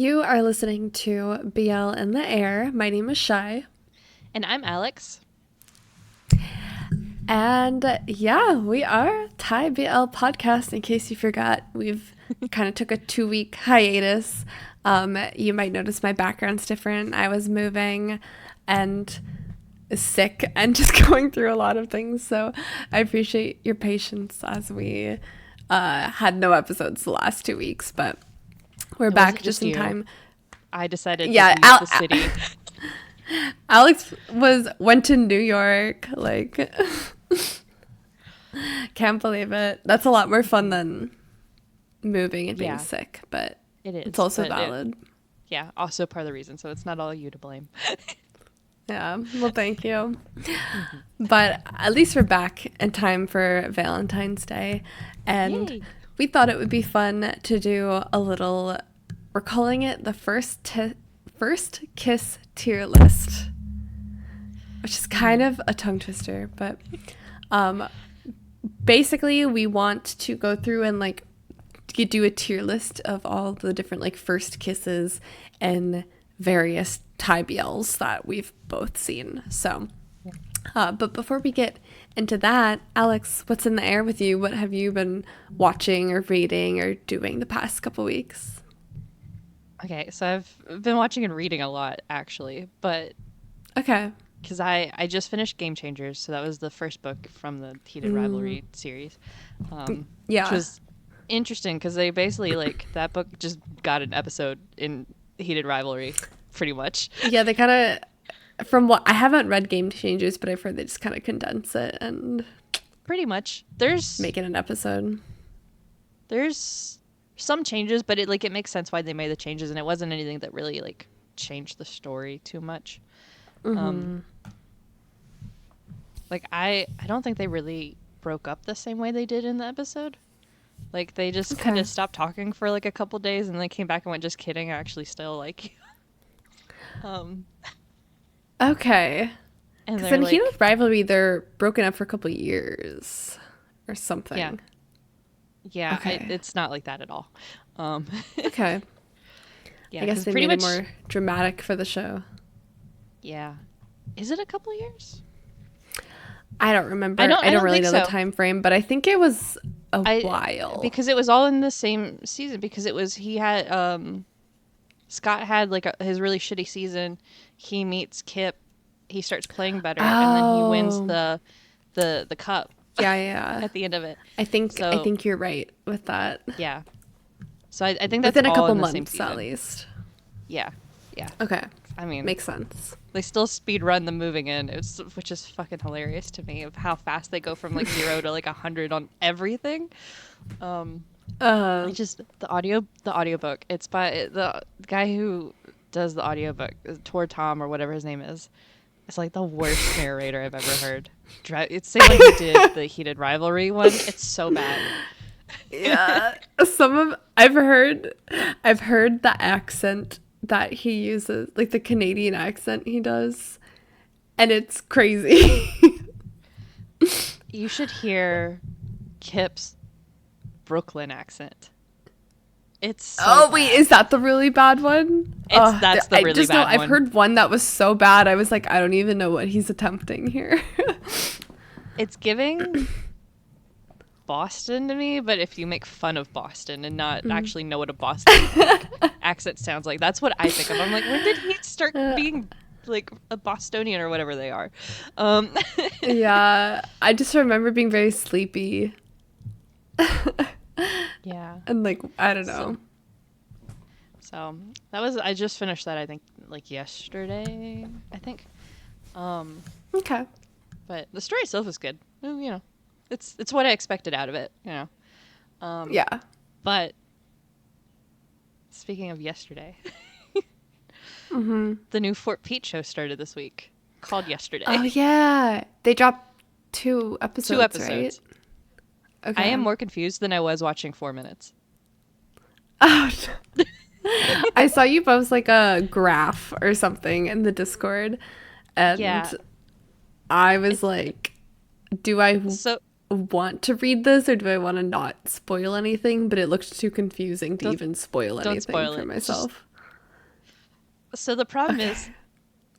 You are listening to BL in the Air. My name is Shai. And I'm Alex. And yeah, we are Thai BL podcast. In case you forgot, we've kind of took a 2-week hiatus. You might notice my background's different. I was moving and sick and just going through a lot of things. So I appreciate your patience as we had no episodes the last 2 weeks, but we're It back wasn't just just in you. time. I decided to Yeah, leave the city. Alex went to New York, like can't believe it. That's a lot more fun than moving and being Yeah, sick, but it it's is. also valid. Yeah, also part of the reason. So it's not all you to blame. Yeah, well, thank you. hmm But at least we're back in time for Valentine's Day, and Yay. we thought it would be fun to do a little. We're calling it the first kiss tier list, which is kind Mm. of a tongue twister, but um, basically we want to go through and like do a tier list of all the different like first kisses and various Thai BLs that we've both seen. So, but before we get into that, Alex, what's in the air with you? What have you been watching or reading or doing the past couple weeks? Okay, so I've been watching and reading a lot actually, but Okay. because I just finished Game Changers, so that was the first book from the Heated Rivalry series, which Yeah. was interesting because they basically like that book just got an episode in Heated Rivalry, pretty much. Yeah, they kind of, from what I haven't read Game Changers, but I've heard they just kind of condense it and Pretty much. There's make it an episode. there's some changes, but it makes sense why they made the changes, and it wasn't anything that really like changed the story too much. Um, like I don't think they really broke up the same way they did in the episode. Like they just kind Okay. of stopped talking for like a couple days, and then came back and went, "Just kidding, I actually still like you." Um, Okay. and Because they're in Heated like, Rivalry, they're broken up for a couple years or "Yeah, something. yeah, Okay. it's not like that at all." Um, Okay. yeah, I guess because they pretty made it much, more dramatic for the show. yeah. Is it a couple years? I don't remember. I I don't don't really think know the so. time frame, but I think it was a I while. because it was all in the same season because it was he had Scott had like his really shitty season. He meets Kip, he starts playing better, and then he wins Oh, the cup yeah, yeah. at the end of it. I So think you're right with that. yeah, so I think that's Within a all couple in the same months, at season. least. Yeah, yeah. Okay, I mean, makes sense. they still speed run the moving in, which is fucking hilarious to me of how fast they go from like 0 to like 100 on everything. Um, I Uh, just the audiobook. It's by the guy who does the audiobook, Tor Tom or whatever his name is. It's like the worst narrator I've ever heard. It's the same one who did the Heated Rivalry one. It's so bad. yeah, I've heard the accent that he uses, like the Canadian accent he does, and it's crazy. You should hear Kip's Brooklyn accent. It's so Oh wait, bad. is that the really bad one? That's the I really just know bad I've one. heard one that was so bad. I was like, I don't even know what he's attempting here. It's giving Boston to me, but if you make fun of Boston and not actually know what a Boston like accent sounds like, that's what I think of. I'm like, when did he start being like a Bostonian or whatever they are? Um, Yeah, I just remember being very sleepy yeah. and like I don't So know. so that was I just finished that I think like yesterday, I think. Um, Okay. but the story itself is good. You know, it's what I expected out of it. You know. Yeah. But speaking of yesterday, Mm-hmm. the new Fort Pete show started this week called Oh Yesterday. yeah, they dropped two Two episodes, right? episodes. I Okay. am more confused than I was watching 4 minutes. Oh, I saw you post like a graph or something in the Discord, and Yeah. I was It's like, do I so want to read this or do I want to not spoil anything? But it looked too confusing to don't even spoil don't anything spoil for it. Just myself. So the problem Okay. is,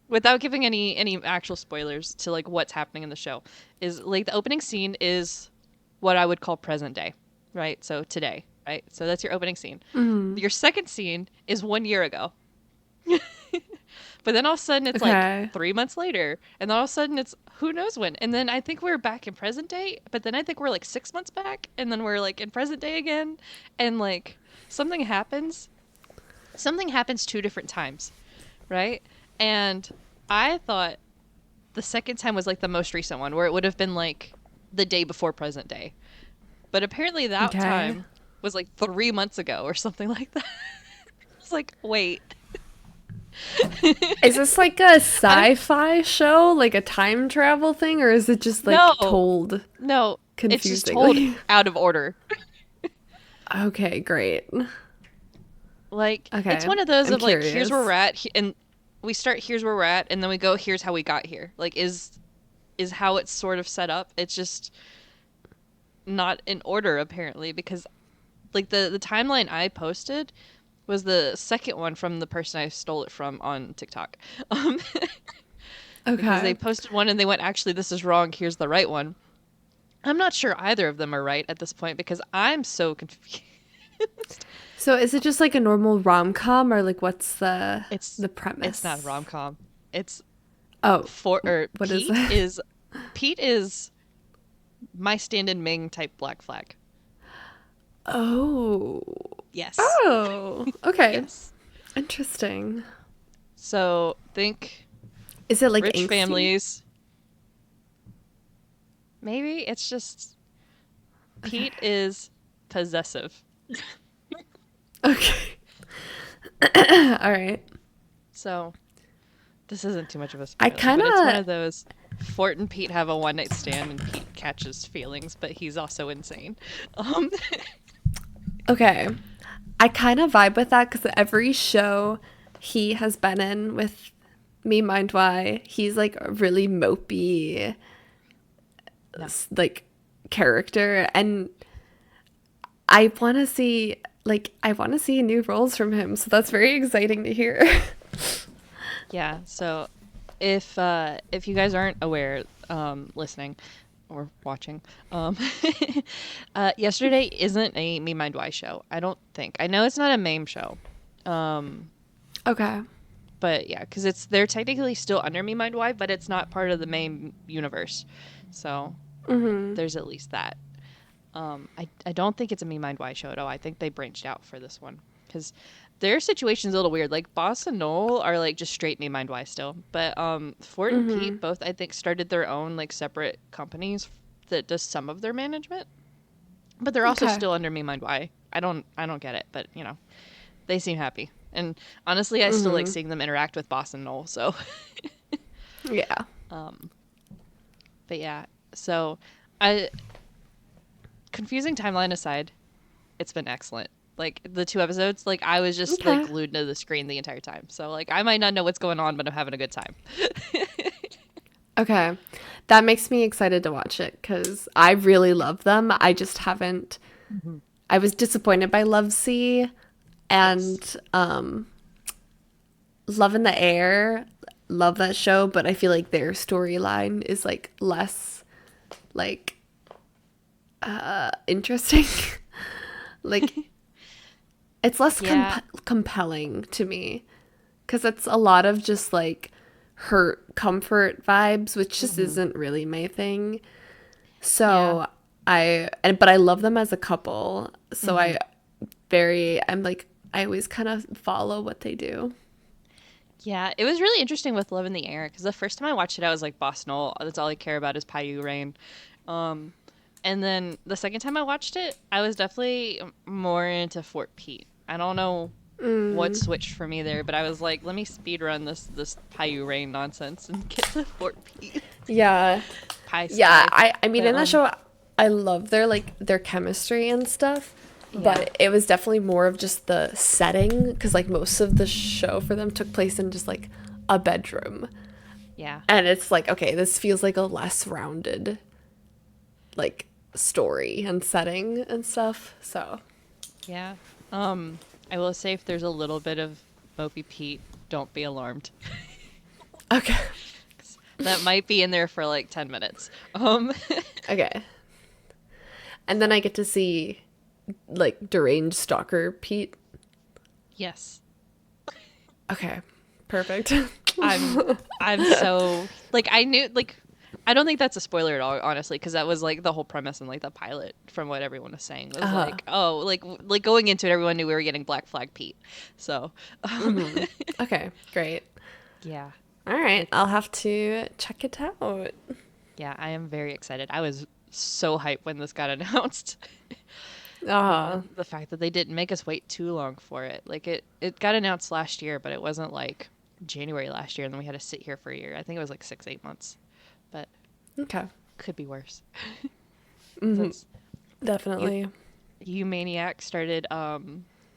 without giving any actual spoilers to like what's happening in the show, is like the opening scene is what I would call present day, right? So today, right? So that's your opening scene. Mm. Your second scene is 1 year ago. But then all of a sudden it's like Okay. 3 months later, and then all of a sudden it's who knows when. And then I think we're back in present day, but then I think we're like 6 months back, and then we're like in present day again, and like something happens. Something happens 2 different times, right? And I thought the second time was like the most recent one, where it would have been like the day before present day. But apparently that Okay. time was like 3 months ago or something like that. It's like, wait. Is this like a I sci-fi show, like a time travel thing, or is it just like no, told no, it's just told confusingly? out of order. Okay, great. Like it's Okay, one of those I'm of like here's where curious. we're at, and we start here's where we're at, and then we go here's how we got here. Like is how it's sort of set up. It's just not in order apparently because like the timeline I posted was the second one from the person I stole it from on TikTok. Um, because they Okay. posted one and they went, actually, this is wrong. Here's the right one. I'm not sure either of them are right at this point because I'm so confused. So is it just like a normal rom-com, or like what's the It's the it's not a premise? rom com. It's Oh, for or what is it? Pete is my stand-in Ming type black flag. Oh. Yes. Oh. Okay. Yes. Interesting. So think Is it like rich angsty? families. Maybe it's just Okay. Pete is possessive. Okay. All right. So this isn't too much of a I spoiler, kind but it's one of of those Fort and Pete have a one night stand and Pete catches feelings, but he's also insane. Um okay. I kind of vibe with that because every show he has been in with Me Mind Why, he's like a really mopey yeah. like character, and I want to see new roles from him. So that's very exciting to hear. Yeah. So if you guys aren't aware, listening or watching, yesterday isn't a Me Mind Why show. I don't think. I know it's not a MAME show. Um Okay. but yeah, because they're technically still under Me Mind Why, but it's not part of the main universe. So Mhm. there's at least that. I don't think it's a Me Mind Why show at all. I think they branched out for this one because their situation's a little weird. Like Boss and Noel are like just straight Me Mind Why still, but Fort and Pete Mhm. both I think started their own like separate companies that does some of their management, but they're also Okay. still under Me Mind Why. I don't get it, but they seem happy. And honestly, I still like Mhm. seeing them interact with Boss and Noel. So, Yeah. um, but yeah, so I confusing timeline aside, it's been excellent. Like the 2 episodes, like I was just like Okay. glued to the screen the entire time. So like I might not know what's going on, but I'm having a good time. Okay. That makes me excited to watch it because I really love them. I just haven't. Mhm. I was disappointed by Love Sea Yes. and Love in the Air. Love that show, but I feel like their storyline is like less like interesting. Like it's less Yeah. compelling to me because it's a lot of just like hurt comfort vibes, which just Hmm. isn't really my thing. Yeah. So but I love them as a couple. So Hmm. I'm like I always kind of follow what they do. Yeah. It was really interesting with Love in the Air because the first time I watched it, I was like, Boss Noel, that's all I care about is Payu Rain. Um, and then the second time I watched it, I was definitely more into Fort Pete. I don't know what Mm, switched for me there, but I was like, let me speed run this Payu Rain nonsense and get to Fort Pete. yeah. Pie Yeah, Sky. I mean But in that show I love their chemistry and stuff, yeah. but it was definitely more of just the setting because like most of the show for them took place in just like a bedroom. Yeah. And it's like, okay, this feels like a less rounded like story and setting and stuff. So, Yeah. Um I will say if there's a little bit of Mopey Pete don't be alarmed. Okay. That might be in there for like 10 minutes. Okay. And then I get to see like deranged stalker Pete. Yes. Okay. Perfect. I'm so like I knew like I don't think that's a spoiler at all, honestly, because that was like the whole premise in like the pilot, from what everyone was saying, was like, oh, like going into it, everyone knew we were getting Black Flag Pete. So, Okay, great. yeah, All right, it, I'll have to check it out. yeah, I am very excited. I was so hyped when this got announced. Uh, The fact that they didn't make us wait too long for it, like it got announced last year, but it wasn't like January last year, and then we had to sit here for a year. I think it was like 6-8 months, but okay. could be worse. Mm-hmm. That's you. Definitely. You Maniac started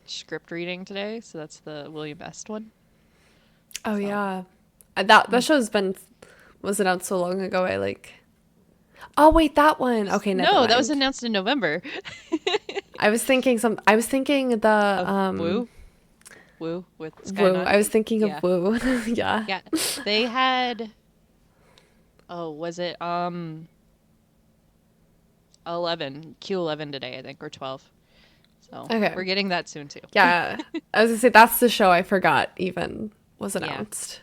script reading today, so that's the William Best one. Oh So yeah. That show's been was announced so long ago. I like. Oh wait, that one. Okay, never no, that was mind. announced in November. I was thinking I was thinking the Of Woo with Sky Woo. I Nani. was thinking Yeah, of Woo. Yeah. yeah. They had. Oh, was it 11 Q11 today? I think, or 12. So Okay. we're getting that soon too. Yeah. I was gonna say that's the show I forgot even was Yeah, announced.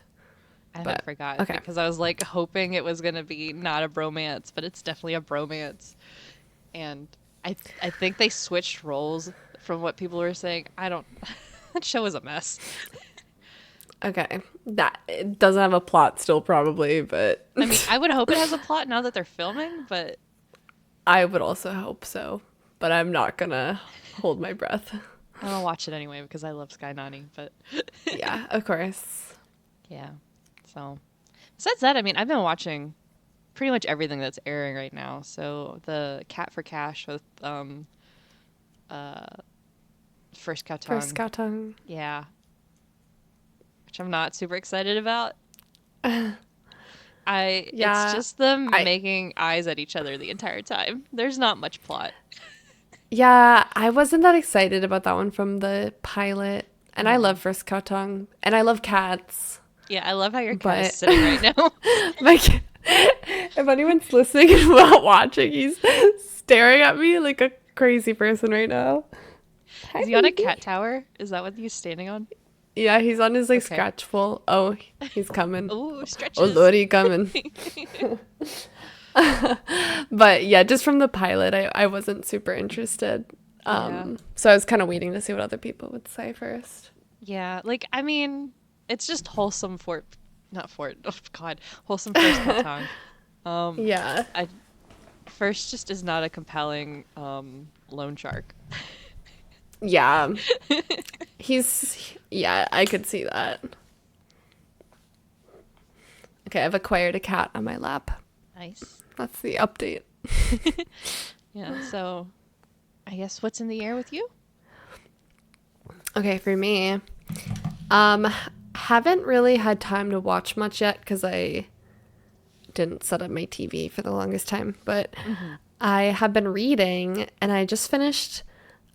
I haven't But forgot okay. because I was like hoping it was gonna be not a bromance, but it's definitely a bromance. And I think they switched roles from what people were saying. I don't. That show is a mess. Okay. That it doesn't have a plot still probably, but I mean, I would hope it has a plot now that they're filming, but I would also hope so. But I'm not gonna hold my breath. I'm gonna watch it anyway because I love Sky Nani. But Yeah, of course. yeah, so besides that, I mean, I've been watching pretty much everything that's airing right now. So the Cat for Cash with uh First Cow First Tongue, cow tongue. yeah, which I'm not super excited about. It's Yeah. just them I making eyes at each other the entire time. There's not much plot. Yeah, I wasn't that excited about that one from the pilot. And I No. love First Cow Tongue. And I love cats. Yeah, I love how your cat is But sitting right now. like if anyone's listening and not watching, he's staring at me like a crazy person right now. Hi Is he on a baby. cat tower? Is that what he's standing on? Yeah, he's on his like Okay. scratchful. Oh, he's coming. Ooh, Oh stretches. lordy, coming. But yeah, just from the pilot, I wasn't super interested. Yeah. So I was kind of waiting to see what other people would say first. Yeah. Like, I mean, it's just wholesome not Fort, oh God, wholesome First Catan. Um, Yeah. I, First just is not a compelling, loan shark. Yeah. Yeah, I could see that. Okay, I've acquired a cat on my lap. Nice. That's the update. Yeah. So, I guess what's in the air with you? Okay, for me, um, haven't really had time to watch much yet because I didn't set up my TV for the longest time. But I have been reading, and I just finished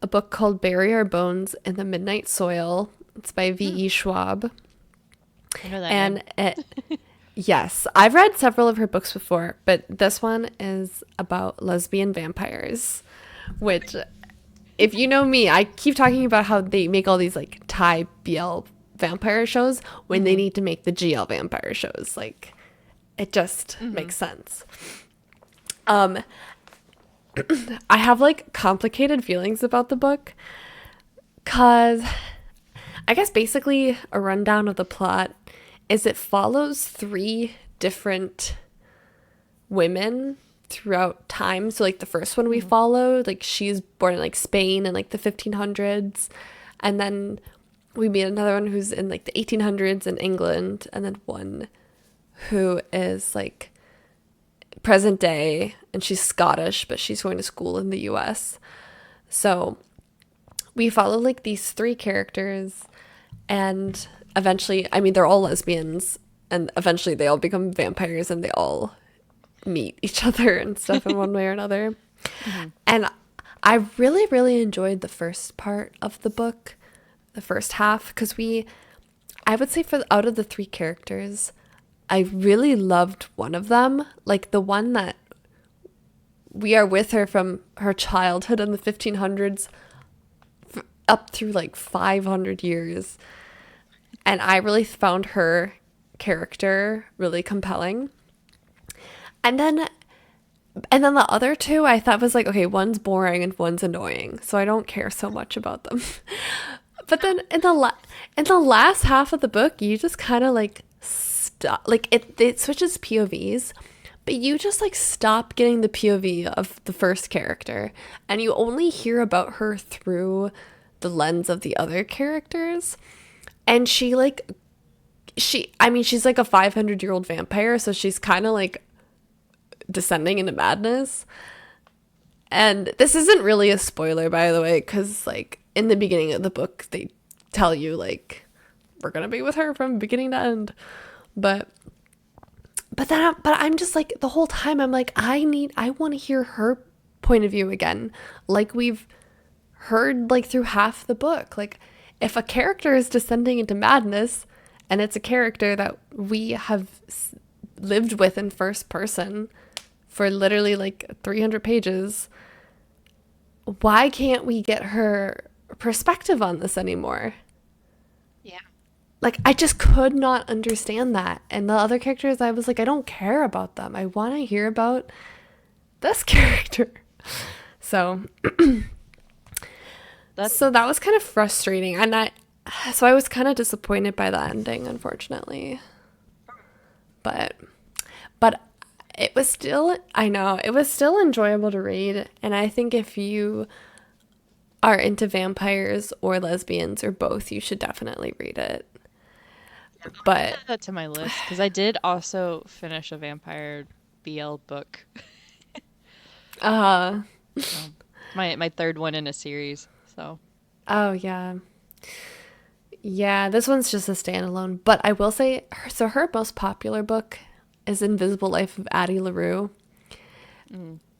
a book called Bury Our Bones in the Midnight Soil. It's by V.E. Schwab. I know that name. And yes, I've read several of her books before, but this one is about lesbian vampires, which, if you know me, I keep talking about how they make all these like Thai BL vampire shows when they need to make the GL vampire shows. Like, it just makes sense. I have like complicated feelings about the book because I guess basically a rundown of the plot is it follows 3 different women throughout time. So like the first one we followed, like she's born in like Spain in like the 1500s, and then we meet another one who's in like the 1800s in England, and then one who is like present day, and she's Scottish but she's going to school in the US. So we follow like these 3 characters, and eventually, I mean, they're all lesbians, and eventually they all become vampires and they all meet each other and stuff in one way or another. And I really, really enjoyed the first part of the book, the first half, because we I would say for out of the three characters, I really loved one of them, like the one that we are with her from her childhood in the 1500s up through like 500 years. And I really found her character really compelling. And then the other two I thought was like, okay, one's boring and one's annoying, so I don't care so much about them. But then in the last half of the book, you just kind of like stop, like it switches POVs, but you just like stop getting the POV of the first character, and you only hear about her through the lens of the other characters. And she's like a 500-year-old vampire, so she's kind of like descending into madness. And this isn't really a spoiler, by the way, because like in the beginning of the book they tell you like we're gonna be with her from beginning to end. But I'm just like, the whole time I'm like, I want to hear her point of view again, like we've heard like through half the book. Like, if a character is descending into madness and it's a character that we have lived with in first person for literally like 300 pages, why can't we get her perspective on this anymore? Yeah. Like, I just could not understand that. And the other characters, I was like, I don't care about them. I want to hear about this character. So so that was kind of frustrating. And I was kind of disappointed by the ending, unfortunately. But it was still, I know, it was still enjoyable to read. And I think if you are into vampires or lesbians or both, you should definitely read it. But Add that to my list because I did also finish a vampire BL book. uh My third one in a series. So oh yeah, this one's just a standalone. But I will say, her most popular book is Invisible Life of Addie LaRue.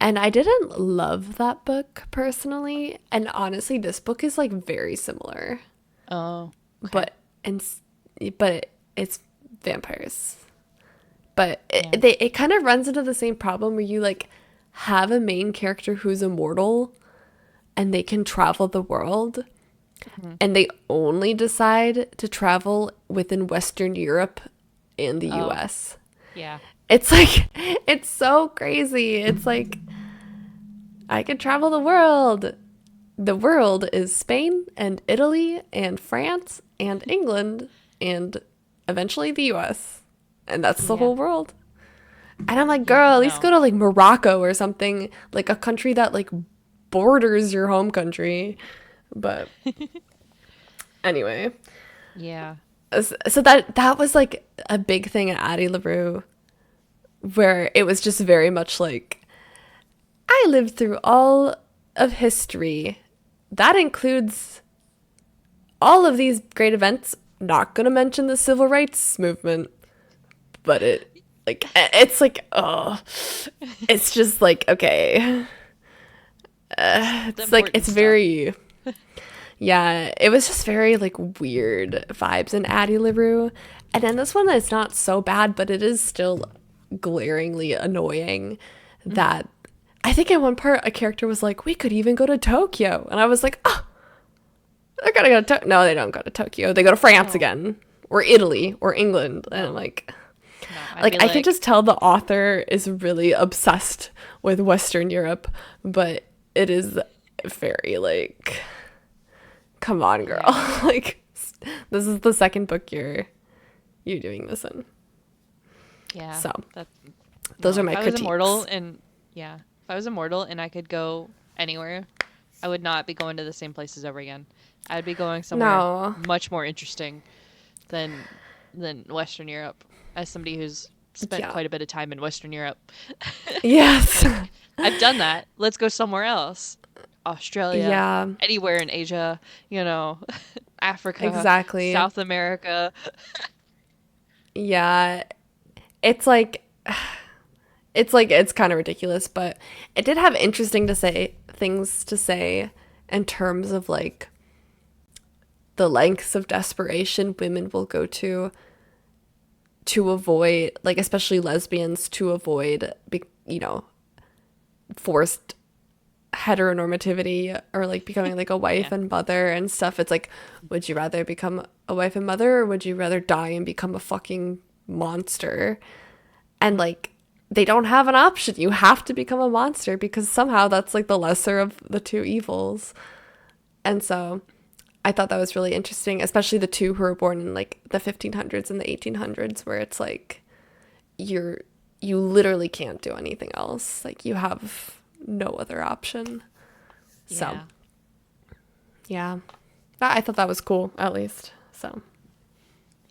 And I didn't love that book personally, and honestly this book is like very similar. oh, okay. But it's vampires. But Yeah. it kind of runs into the same problem where you like have a main character who's immortal and they can travel the world, and they only decide to travel within Western Europe and the US. Yeah. It's like, it's so crazy. It's like, I could travel the world. The world is Spain and Italy and France and England and eventually the US. And that's the Yeah. whole world. And I'm like, girl, at least No. go to like Morocco or something, like a country that like borders your home country. But anyway, Yeah. so that was like a big thing at Addie LaRue, where it was just very much like, I lived through all of history. That includes all of these great events. Not gonna mention the civil rights movement, but it's like, oh, it's just like, okay. It's like, it's very, yeah, it was just very like weird vibes in Addie LaRue. And then this one is not so bad, but it is still glaringly annoying that I think at one part a character was like, we could even go to Tokyo. And I was like, oh, they're gonna go to Tokyo. No, they don't go to Tokyo. They go to France again, or Italy, or England. And I'm like, No, like, I can just tell the author is really obsessed with Western Europe, but it is very like, come on, girl. Like, this is the second book you're doing this in. Yeah. So, That's, those no, are my if I was critiques. immortal and yeah, if I was immortal and I could go anywhere, I would not be going to the same places ever again. I would be going somewhere No. much more interesting than Western Europe. As somebody who's spent Yeah. quite a bit of time in Western Europe, Yes. I've done that. Let's go somewhere else. Australia, Yeah. anywhere in Asia, Africa, Exactly. South America. Yeah. It's like, it's kind of ridiculous, but it did have interesting things to say in terms of like the lengths of desperation women will go to avoid, like especially lesbians, to avoid, you know, forced heteronormativity or like becoming like a wife Yeah. and mother and stuff. It's like, would you rather become a wife and mother, or would you rather die and become a fucking monster? And like, they don't have an option. You have to become a monster because somehow that's like the lesser of the two evils. And so I thought that was really interesting, especially the two who were born in like the 1500s and the 1800s, where it's like you literally can't do anything else. Like you have no other option. So Yeah. yeah, I thought that was cool, at least. So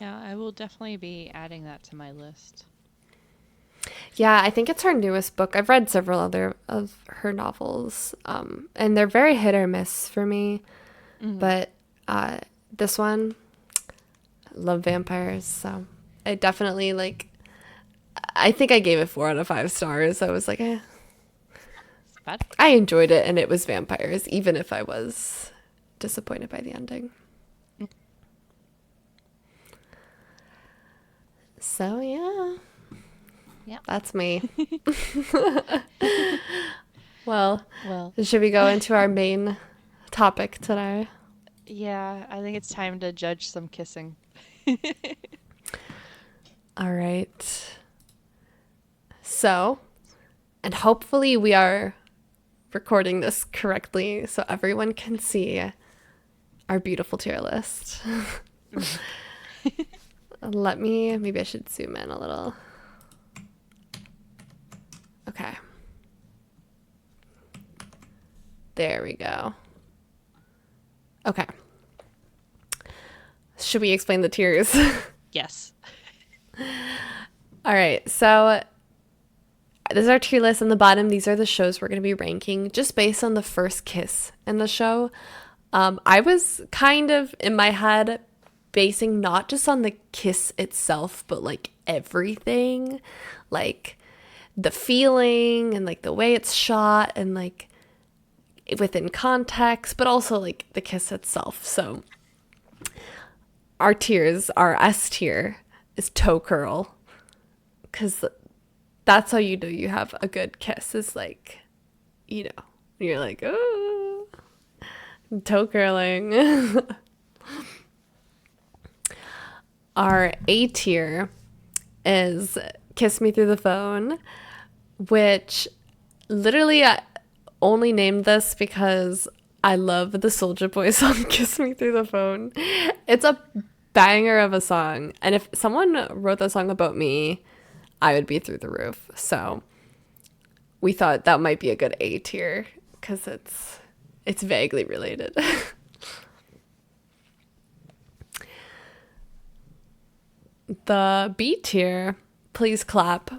Yeah, I will definitely be adding that to my list. yeah, I think it's her newest book. I've read several other of her novels, and they're very hit or miss for me. Mm. But this one, I love vampires, so I definitely like. I think I gave it 4 out of 5 stars. I was like, eh. It's bad. I enjoyed it, and it was vampires, even if I was disappointed by the ending. So yeah, Yeah. that's me. Well, Well, should we go into our main topic today? yeah, I think it's time to judge some kissing. All right. So, and hopefully we are recording this correctly so everyone can see our beautiful tier list. Maybe I should zoom in a little. Okay. There we go. Okay. Should we explain the tiers? Yes. All right. So this is our tier list. On the bottom, these are the shows we're going to be ranking just based on the first kiss in the show. I was kind of in my head basing not just on the kiss itself, but like everything, like the feeling and like the way it's shot and like within context, but also like the kiss itself. So our tiers, our S tier is toe curl, because that's how you know you have a good kiss, is like, you know, you're like, oh, toe curling. Our A tier is Kiss Me Through the Phone, which literally I only named this because I love the Soulja Boy song Kiss Me Through the Phone. It's a banger of a song, and if someone wrote that song about me, I would be through the roof. So we thought that might be a good A tier because it's vaguely related. The B tier, Please Clap.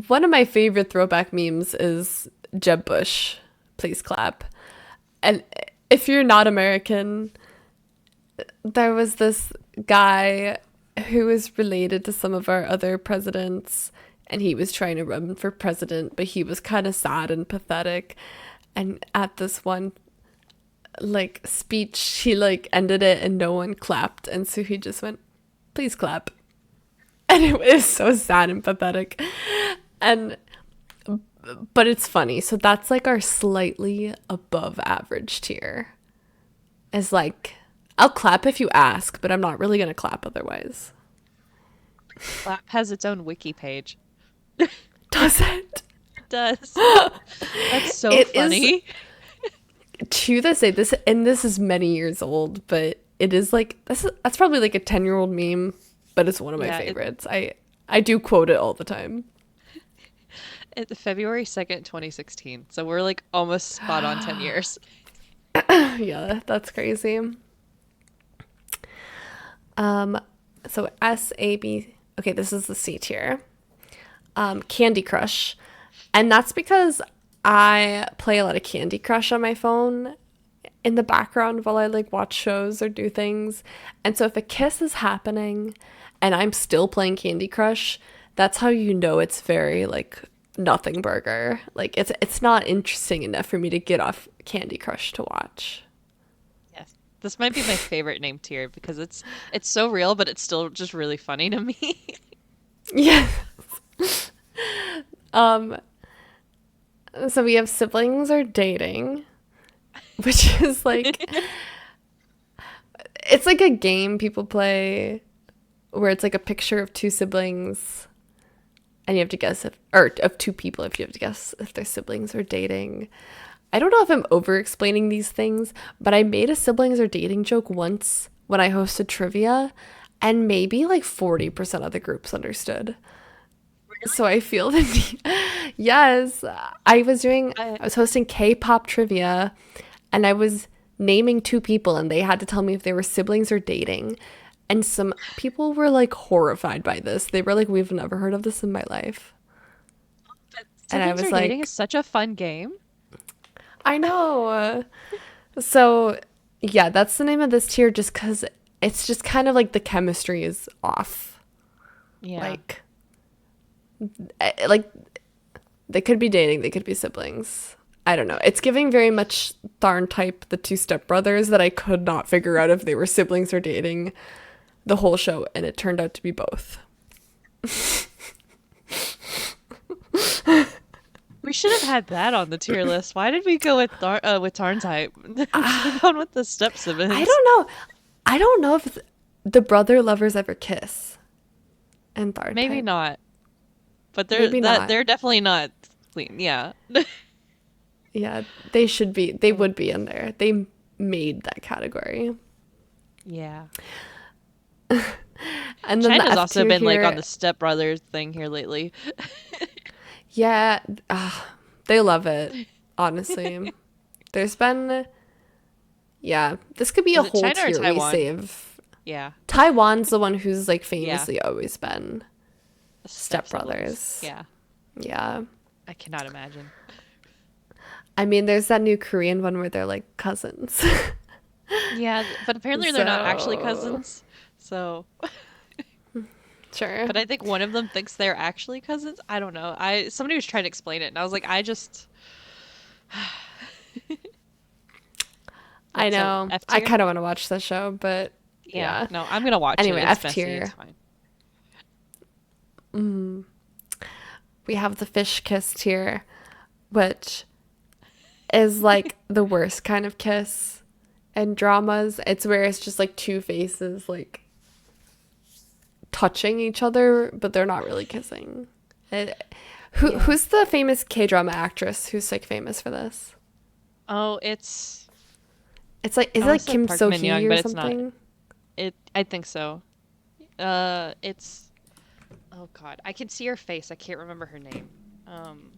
One of my favorite throwback memes is Jeb Bush, Please Clap. And if you're not American, there was this guy who was related to some of our other presidents, and he was trying to run for president, but he was kind of sad and pathetic. And at this one like speech, he like ended it and no one clapped, and so he just went, please clap. And it was so sad and pathetic. And but it's funny. So that's like our slightly above average tier. Is like, I'll clap if you ask, but I'm not really gonna clap otherwise. Clap has its own wiki page. Does it? It does. That's so It funny. To this day, this is many years old, but it is like that's probably like a 10-year-old meme, but it's one of my Yeah, favorites. I do quote it all the time. It's February 2nd, 2016. So we're like almost spot on 10 years. Yeah, that's crazy. So SAB. Okay, this is the C tier. Candy Crush, and that's because I play a lot of Candy Crush on my phone in the background while I like watch shows or do things. And so if a kiss is happening and I'm still playing Candy Crush, that's how you know it's very like nothing burger. Like it's not interesting enough for me to get off Candy Crush to watch. Yes. This might be my favorite name tier because it's so real, but it's still just really funny to me. Yeah. Um, so we have siblings are dating, which is like it's like a game people play where it's like a picture of two siblings and you have to guess if or of two people if you have to guess if their siblings are dating. I don't know if I'm over explaining these things, but I made a siblings are dating joke once when I hosted trivia and maybe like 40% of the groups understood. So I feel the need. Yes, I, I was hosting K-pop trivia and I was naming two people and they had to tell me if they were siblings or dating. And some people were like horrified by this. They were like, we've never heard of this in my life. And I Siblings was Are Dating is like, such a fun game. I know. So, yeah, that's the name of this tier just because it's just kind of like the chemistry is off. Yeah. Like, like they could be dating, they could be siblings. I don't know. It's giving very much Tharn type, the two stepbrothers, that I could not figure out if they were siblings or dating the whole show, and it turned out to be both. We should have had that on the tier list. Why did we go with Tarn type? We should have gone with the step I siblings. don't know. I don't know if the brother lovers ever kiss in Tharn Maybe type. not, but Maybe not. they're definitely not clean. Yeah. Yeah, they should be. They would be in there. They made that category. Yeah. And then the China's F also tier been like on here. the Step Brothers thing here lately. Yeah, they love it. Honestly, there's been yeah. This could be a Is it whole China or tier we Taiwan? save. Yeah. Taiwan's the one who's like Yeah. famously always been Step siblings. stepbrothers. Yeah. Yeah. I cannot imagine. I mean, there's that new Korean one where they're like cousins. Yeah, but apparently they're not actually So, cousins. So, sure. but I think one of them thinks they're actually cousins. I don't know. I somebody was trying to explain it, and I was like, I just I so know. F I tier. kind of want to watch the show, but Yeah, yeah. no, I'm gonna watch it. Anyway, It's F messy. It's tier. fine. We have the fish kiss tier, which is like the worst kind of kiss in dramas. It's where it's just like two faces like touching each other, but they're not really kissing. Yeah. Who's the famous K-drama actress who's like famous for this? Oh, it's It's like is I it want to like say Kim Park So Min Hee Young, or but it's not. something? It. I think so. It's oh God, I can see her face. I can't remember her name. Um,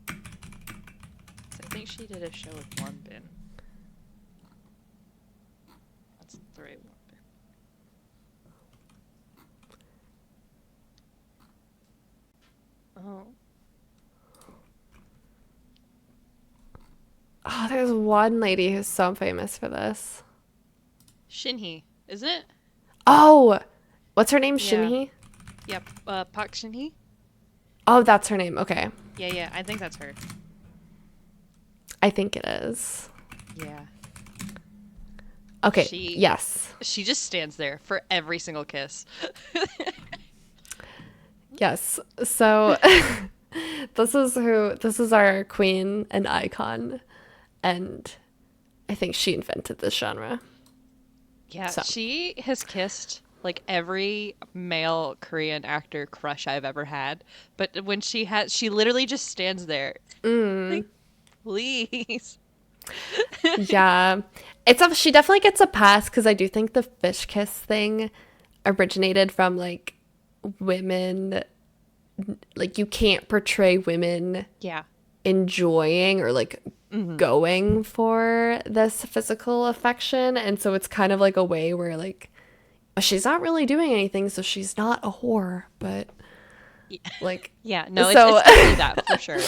I think she did a show with Wonbin. That's the right Wonbin. Oh, Oh, there's one lady who's so famous for this. Shinhee, isn't it? Oh, what's her name? Yeah. Shinhee? Yep. Park Shinhee. Oh, that's her name. Okay. Yeah, yeah. I think that's her. I think it is. Yeah. Okay. She Yes. she just stands there for every single kiss. Yes. So this is our queen and icon, and I think she invented this genre. Yeah, So she has kissed like every male Korean actor crush I've ever had. But when she literally just stands there. Like, please. yeah, she definitely gets a pass because I do think the fish kiss thing originated from like women, like you can't portray women Yeah. enjoying or like going for this physical affection, and so it's kind of like a way where like she's not really doing anything, so she's not a whore, but Yeah. like Yeah, no, so it's definitely that for sure,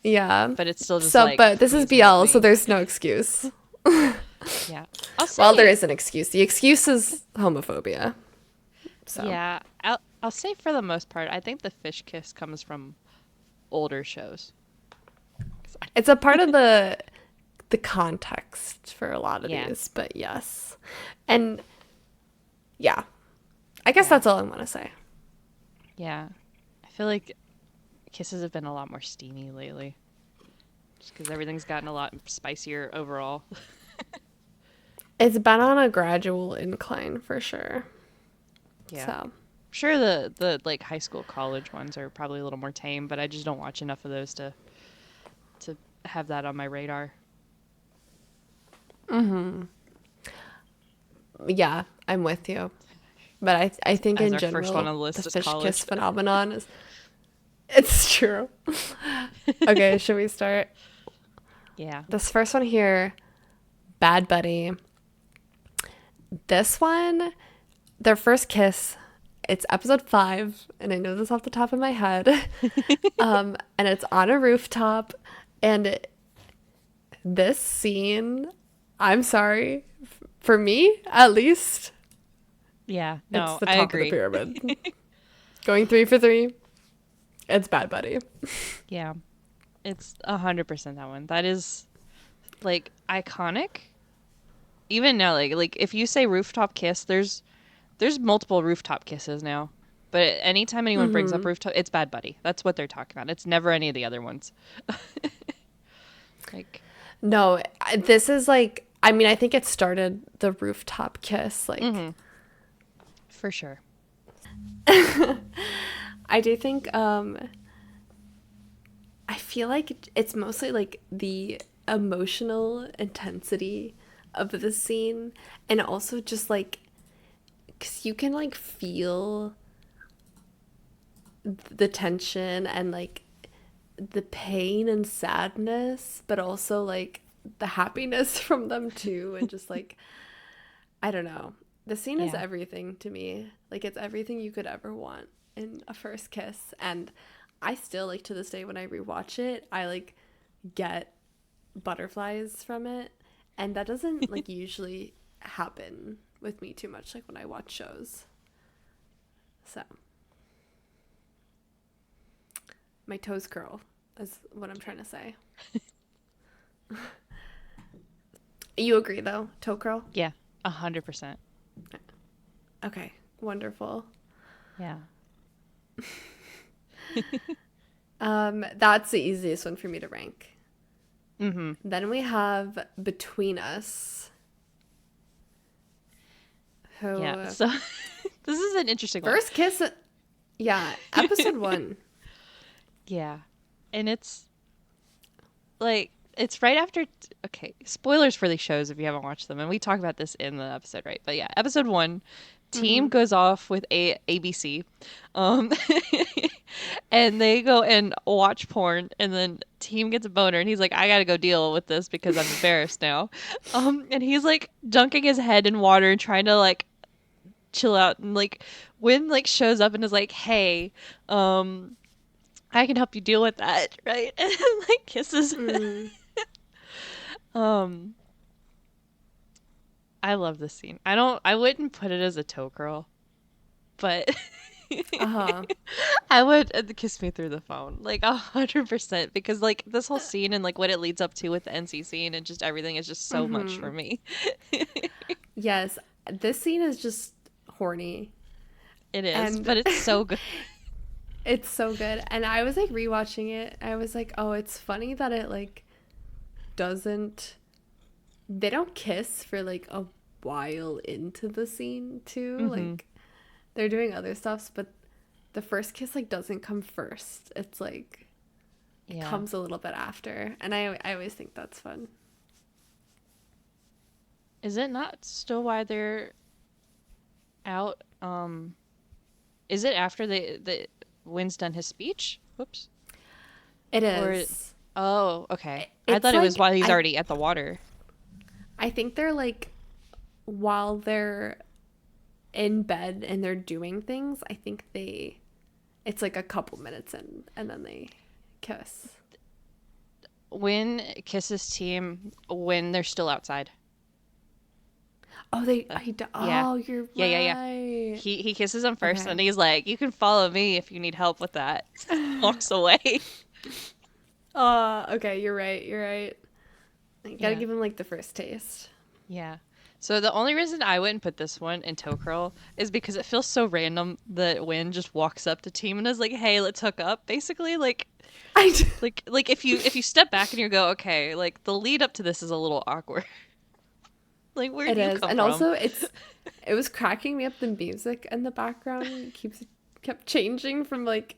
yeah. but it's still just So like, but this is please make BL, so me. there's no excuse. Yeah. I'll Well, there say is an excuse. The excuse is homophobia. So yeah, I'll say for the most part, I think the fish kiss comes from older shows. it's a part of the context for a lot of Yeah. these, but yes. And yeah, I guess Yeah. that's all I want to say. Yeah. I feel like kisses have been a lot more steamy lately. Just because everything's gotten a lot spicier overall. It's been on a gradual incline for sure. Yeah. So, Sure, the like high school, college ones are probably a little more tame, but I just don't watch enough of those to have that on my radar. yeah, I'm with you. But I think As in our first one general, on the the list is fish kiss college. phenomenon is it's true. Okay, should we start? Yeah. This first one here, Bad Buddy. This one, their first kiss, it's episode 5, and I know this off the top of my head. And it's on a rooftop, and this scene, I'm sorry, for me at least, Yeah. it's No, the I top of the agree. pyramid. Going 3 for 3, it's Bad Buddy. Yeah. It's 100% that one. That is like iconic. Even now, like if you say rooftop kiss, there's multiple rooftop kisses now. But anytime anyone brings up rooftop, it's Bad Buddy. That's what they're talking about. It's never any of the other ones. Like, No, this is like, I mean, I think it started the rooftop kiss. Like, for sure. I do think, I feel like it's mostly like the emotional intensity of the scene, and also just like, because you can like feel the tension and like the pain and sadness, but also like the happiness from them too. And just like, I don't know. The scene is Yeah. everything to me. Like, it's everything you could ever want in a first kiss. And I still, like, to this day, when I rewatch it, I like get butterflies from it. And that doesn't like usually happen with me too much, like when I watch shows. So, my toes curl is what I'm trying to say. You agree though, toe curl? Yeah. 100%. Okay, wonderful. Yeah. That's the easiest one for me to rank. Mm-hmm. Then we have Between Us. Who Yeah. So this is an interesting one. first kiss? Yeah, episode 1. Yeah. And it's like it's right after okay, spoilers for these shows if you haven't watched them. And we talk about this in the episode, right? But yeah, episode 1, team goes off with ABC. Um and they go and watch porn, and then team gets a boner, and he's like, I gotta go deal with this because I'm embarrassed now. And he's like dunking his head in water and trying to like chill out, and like Win like shows up and is like, hey, I can help you deal with that, right? And like kisses. um I love this scene. I wouldn't put it as a toe curl, but Uh-huh. I would kiss me through the phone, like 100%, because like this whole scene and like what it leads up to with the NC scene and just everything is just so much for me. Yes, this scene is just horny. It is, And but it's so good. it's so good. And I was like rewatching it. I was like, oh, it's funny that it like doesn't they don't kiss for like a while into the scene too. Like they're doing other stuff, but the first kiss like doesn't come first. It's like it Yeah. comes a little bit after. And I always think that's fun. Is it not still why they're out? Is it after the Wynn's done his speech? Whoops. It Or is. oh, okay. I It's thought it was like while he's already at the water. I think they're like while they're in bed and they're doing things, I think it's like a couple minutes in and then they kiss. Wynn kisses team when they're still outside. Oh, Yeah. oh, you're Yeah. right. He kisses him first, Okay. and he's like, "You can follow me if you need help with that." Walks away. Okay, you're right. You're right. You gotta Yeah. give him like the first taste. Yeah. So the only reason I wouldn't put this one in toe curl is because it feels so random that Win just walks up to Team and is like, "Hey, let's hook up." Basically, I if you step back and you go, "Okay, like the lead up to this is a little awkward." Like, where It do you is. come And from? also it was cracking me up, the music in the background kept changing from like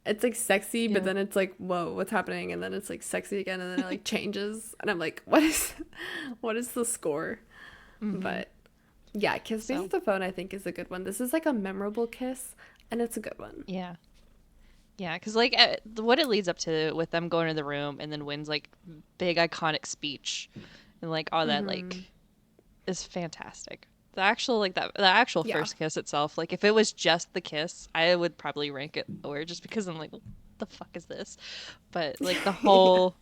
it's like sexy, but Yeah. then it's like, whoa, what's happening? And then it's like sexy again, and then it like changes. And I'm like, what is the score? Mm-hmm. But yeah, Kiss Me So, with the Phone I think is a good one. This is like a memorable kiss, and it's a good one. yeah. Yeah, because like what it leads up to with them going to the room and then Win's like big iconic speech and like all that Mm-hmm. like is fantastic. The actual the actual Yeah. first kiss itself, like if it was just the kiss, I would probably rank it lower just because I'm like, what the fuck is this? But like the Yeah. whole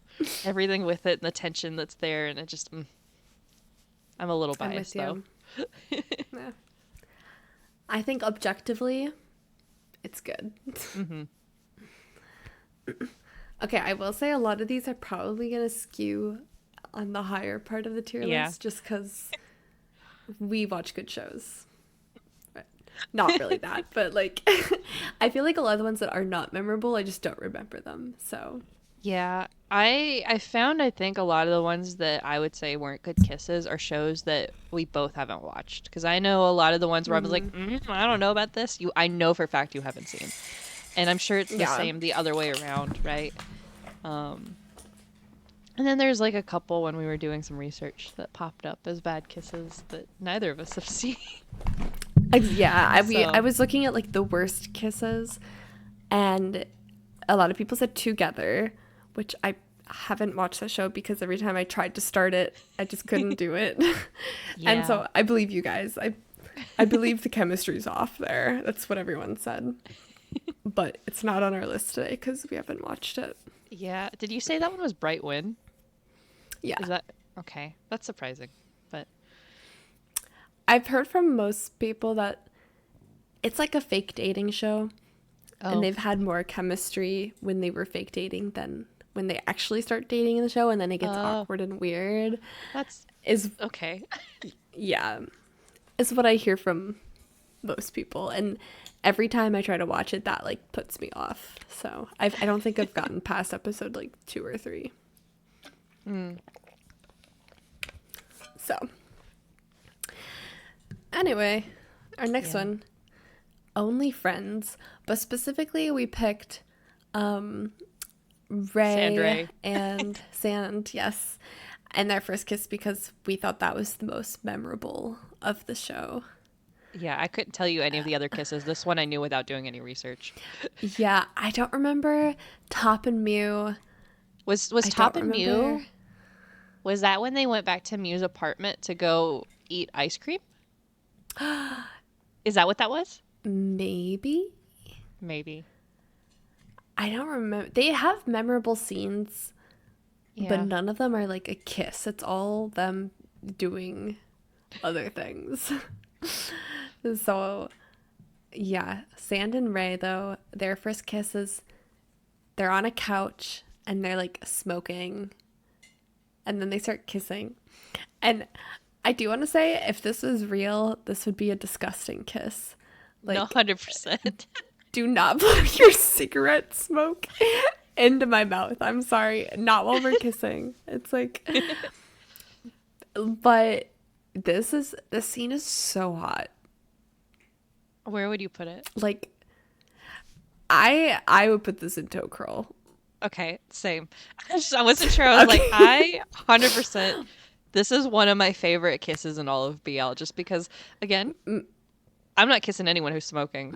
everything with it and the tension that's there and it just I'm a little I'm with biased though. you. Yeah. I think objectively, it's good. Hmm. Okay, I will say a lot of these are probably going to skew on the higher part of the tier Yeah. list just because we watch good shows. But not really that, but like, I feel like a lot of the ones that are not memorable, I just don't remember them. So, Yeah, I found I think a lot of the ones that I would say weren't good kisses are shows that we both haven't watched. Because I know a lot of the ones where I was like, I don't know about this. I know for a fact you haven't seen, and I'm sure it's the yeah. same the other way around, right? Um, and then there's like a couple when we were doing some research that popped up as bad kisses that neither of us have seen. Yeah, I So was looking at like the worst kisses, and a lot of people said Together, which I haven't watched the show because every time I tried to start it, I just couldn't do it. And yeah, so I believe you guys. I believe the chemistry's off there. That's what everyone said. But it's not on our list today because we haven't watched it. yeah. Did you say that one was Bright Wind? Yeah. Is that okay? That's surprising, but I've heard from most people that it's like a fake dating show, and oh, they've had more chemistry when they were fake dating than when they actually start dating in the show, and then it gets oh, awkward and weird. that's Is okay. Yeah, is what I hear from most people, and every time I try to watch it, that like puts me off. So I don't think I've gotten past episode like 2 or 3. Mm, So anyway, our next yeah. one, Only Friends, but specifically we picked um Ray Sandra. and Sand, yes, and their first kiss because we thought that was the most memorable of the show. Yeah, I couldn't tell you any of the other kisses. This one I knew without doing any research. Yeah, I don't remember Top and Mew. Was I don't Top and remember. Mew, was that when they went back to Mew's apartment to go eat ice cream? Is that what that was? Maybe. Maybe. I don't remember. They have memorable scenes, but Yeah. none of them are like a kiss. It's all them doing other things. So, yeah, Sand and Ray, though, their first kiss is they're on a couch and they're like smoking, and then they start kissing. And I do want to say, if this was real, this would be a disgusting kiss. No, Like, 100%. do not put your cigarette smoke into my mouth. I'm sorry. Not while we're kissing. It's like, but this scene is so hot. Where would you put it? Like, I would put this in toe curl. Okay, same. I wasn't sure. I was like, Okay. I 100%. This is one of my favorite kisses in all of BL, just because, again, I'm not kissing anyone who's smoking,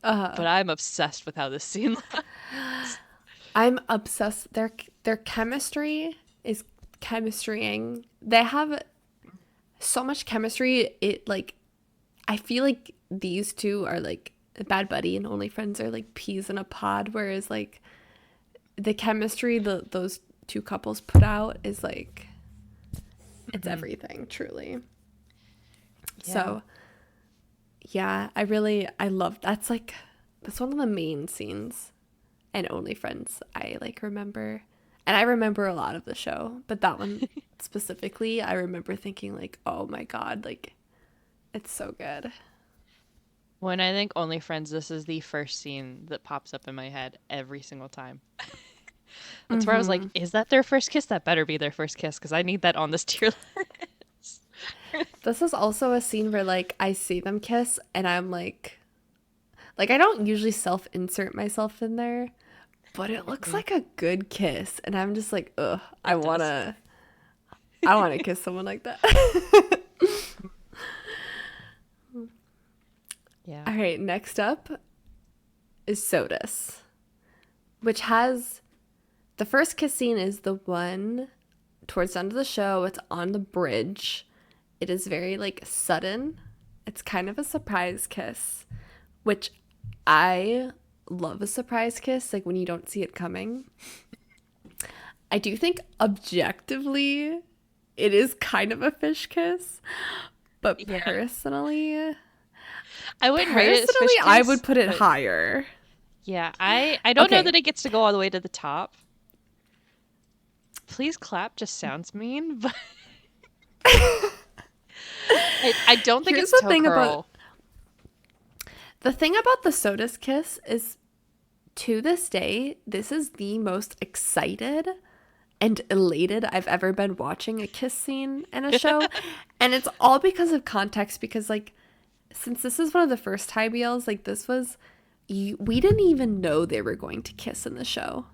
Uh, but I'm obsessed with how this scene looks. I'm obsessed. Their chemistry is chemistrying. They have so much chemistry. It like I feel like these two are like Bad Buddy and Only Friends are like peas in a pod, whereas like the chemistry those two couples put out is like it's Mhm. everything, truly. Yeah. So yeah, I love that's one of the main scenes and Only Friends I like remember. And I remember a lot of the show, but that one specifically, I remember thinking like, "Oh my God, like it's so good." When I think Only Friends, this is the first scene that pops up in my head every single time. That's where I was like, is that their first kiss? That better be their first kiss because I need that on this tier list. This is also a scene where like I see them kiss and I'm like I don't usually self-insert myself in there, but it looks Mhm. like a good kiss and I'm just like, "Ugh, It does. I want to kiss someone like that." Yeah. All right, next up is Sodus, which has the first kiss scene is the one towards the end of the show. It's on the bridge. It is very like sudden. It's kind of a surprise kiss, which I love a surprise kiss, like when you don't see it coming. I do think objectively it is kind of a fish kiss, but Yeah. I wouldn't rate it as personally fish I would kiss, put it but higher. yeah, I don't know Okay. that it gets to go all the way to the top. Please clap just sounds mean, but I don't think Here's it's the toe thing about curl. the Sodus kiss is to this day, this is the most excited and elated I've ever been watching a kiss scene in a show. And it's all because of context, because, like, since this is one of the first TBLs, like, we didn't even know they were going to kiss in the show.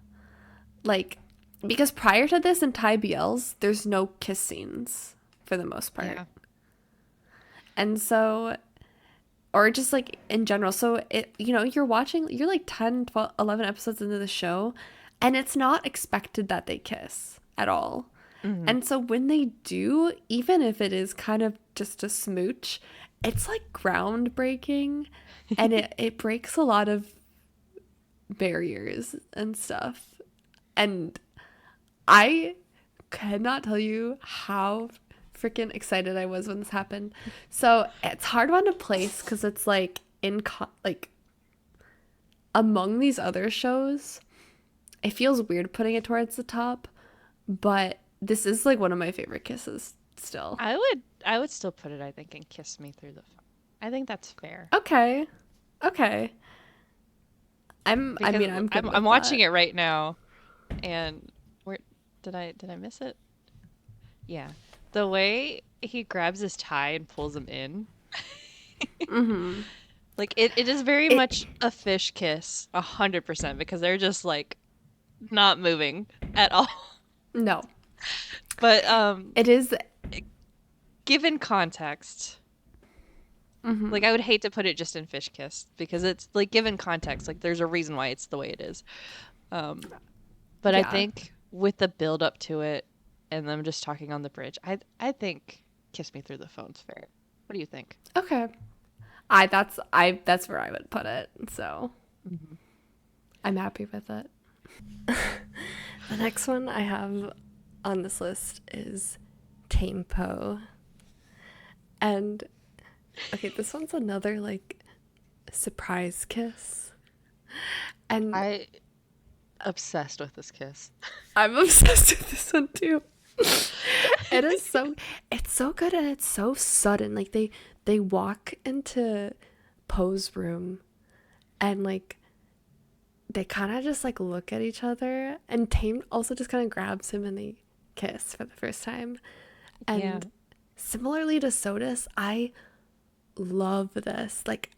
Like, because prior to this in TBLs, there's no kiss scenes for the most part. Yeah. And so or just like in general. So you're like 10, 12, 11 episodes into the show and it's not expected that they kiss at all. Hmm. And so when they do, even if it is kind of just a smooch, it's like groundbreaking and it breaks a lot of barriers and stuff. And I cannot tell you how freaking excited I was when this happened. So it's hard one to place because it's like like among these other shows, it feels weird putting it towards the top, but this is like one of my favorite kisses still. I would still put it, I think, in Kiss Me Through the Phone. I think that's fair. Okay. Okay. I Because mean, I'm good I'm with watching that. it right now and where did I miss it? Yeah. The way he grabs his tie and pulls him in. Mhm. Like it is very It much a fish kiss, 100%, because they're just like not moving at all. no. But It is given context, like I would hate to put it just in fish kiss because it's like given context, like there's a reason why it's the way it is. Um, but I yeah. think with the build up to it and them just talking on the bridge, I think Kiss Me Through the Phone's fair. What do you think? Okay. That's where I would put it. So, Hmm. I'm happy with it. The next one I have on this list is Tampo. And okay, this one's another like surprise kiss. And I obsessed with this kiss. I'm obsessed with this one too. It is so it's so good and it's so sudden. Like they walk into Poe's room and like they kind of just like look at each other and Tame also just kind of grabs him and they kiss for the first time. Yeah. And similarly to Sodus, I love this. Like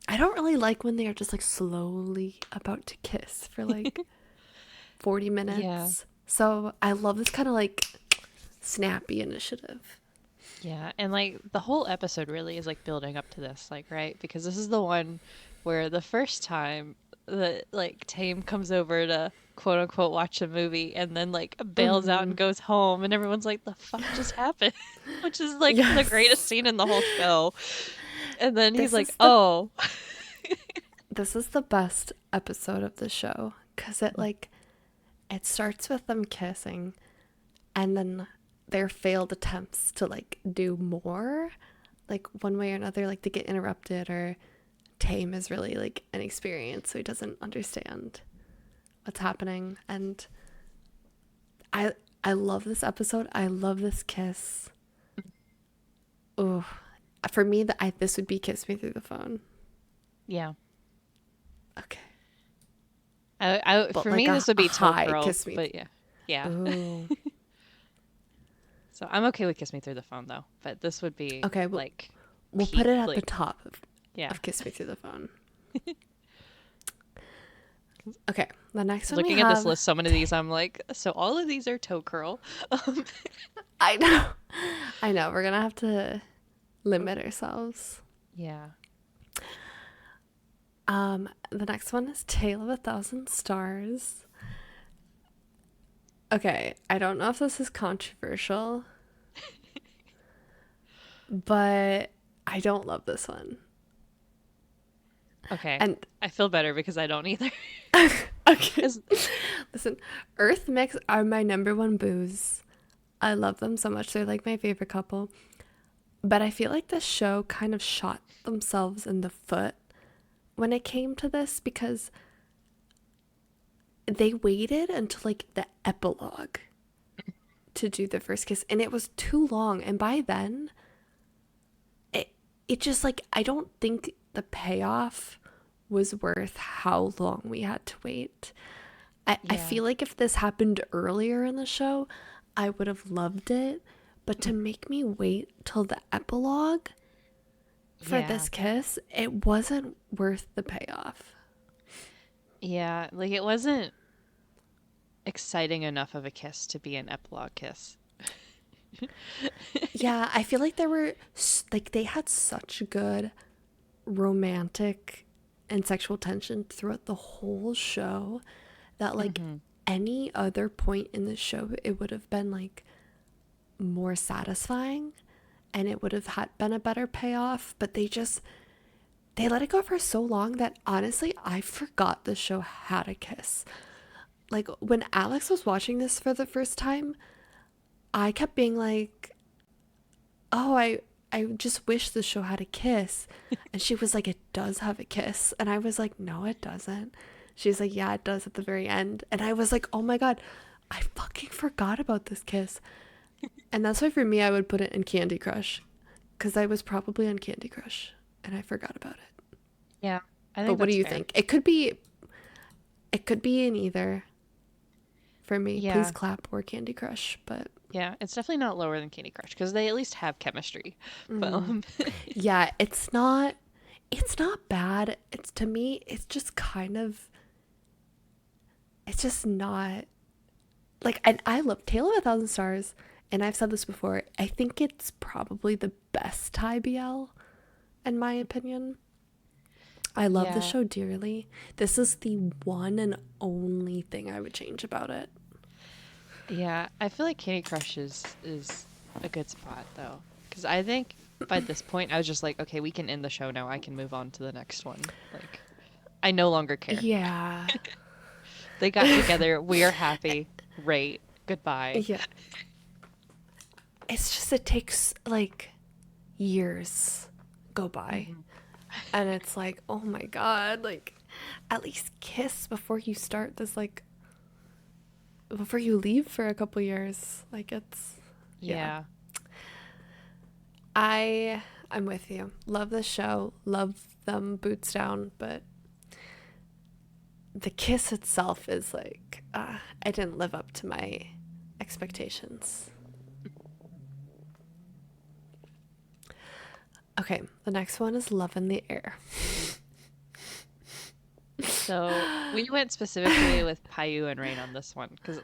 I don't really like when they are just like slowly about to kiss for like 40 Yeah. minutes. So I love this kind of like snappy initiative. Yeah, and like the whole episode really is like building up to this, like, right? Because this is the one where the first time that like Tame comes over to quote unquote watch a movie and then like bails out and Mm-hmm. goes home and everyone's like, the fuck just happened? Which is like the greatest Yes. scene in the whole show. And then he's This like, is the oh. this is the best episode of the show cuz it like it starts with them kissing and then their failed attempts to like do more like one way or another like they get interrupted or Tame is really like inexperienced so he doesn't understand what's happening and I love this episode. I love this kiss. Oh, for me, this would be Kiss Me Through the Phone. Yeah. Okay. But For like me, this would a be Toe high Curl, Kiss Me. but yeah. Yeah. Ooh. So I'm okay with Kiss Me Through the Phone though, but this would be Okay, like we'll put peak, it at the like, top yeah. of Kiss Me Through the Phone. Okay, the next one we Looking at this have. list, so many of these, I'm like, so all of these are Toe Curl. I know. I know. We're gonna have to limit ourselves. Yeah. The next one is Tale of a Thousand Stars. Okay, I don't know if this is controversial, but I don't love this one. Okay. And I feel better because I don't either. okay, 'Cause- listen, Earth Mix are my number one booze. I love them so much. They're like my favorite couple. But I feel like the show kind of shot themselves in the foot when it came to this because they waited until like the epilogue to do the first kiss and it was too long, and by then it just like I don't think the payoff was worth how long we had to wait. I Yeah. feel like if this happened earlier in the show, I would have loved it. But to make me wait till the epilogue for Yeah. this kiss, it wasn't worth the payoff. Yeah, like it wasn't exciting enough of a kiss to be an epilogue kiss. Yeah, I feel like like they had such good romantic and sexual tension throughout the whole show that like any other point in the show it would have been like more satisfying and it would have been a better payoff, but they let it go for so long that honestly I forgot the show had a kiss. Like when Alex was watching this for the first time, I kept being like, oh, I just wish the show had a kiss. And she was like, it does have a kiss. And I was like, no, it doesn't. She's like, yeah, it does at the very end. And I was like, oh my God, I fucking forgot about this kiss. And that's why for me, I would put it in Candy Crush. Because I was probably on Candy Crush and I forgot about it. Yeah, I But think what do that's you fair. think? It could be in either for me. Yeah. Please clap or Candy Crush. But Yeah, it's definitely not lower than Candy Crush because they at least have chemistry. But yeah, it's not bad. It's to me, it's just kind of it's just not like I love Tale of a Thousand Stars, and I've said this before. I think it's probably the best IBL in my opinion. I love the yeah, show dearly. This is the one and only thing I would change about it. yeah, I feel like Candy Crush is a good spot though because I think by this point I was just like, okay, we can end the show now. I can move on to the next one. Like, I no longer care. Yeah. They got together. We are happy. Great. Goodbye. Yeah. It's just it takes like years go by. And it's like, oh my God, like at least kiss before you start this, like before you leave for a couple years. Like it's Yeah. I'm with you. Love the show, love them boots down, but the kiss itself is like I didn't live up to my expectations. Okay, the next one is Love in the Air. So we went specifically with Payu and Rain on this one because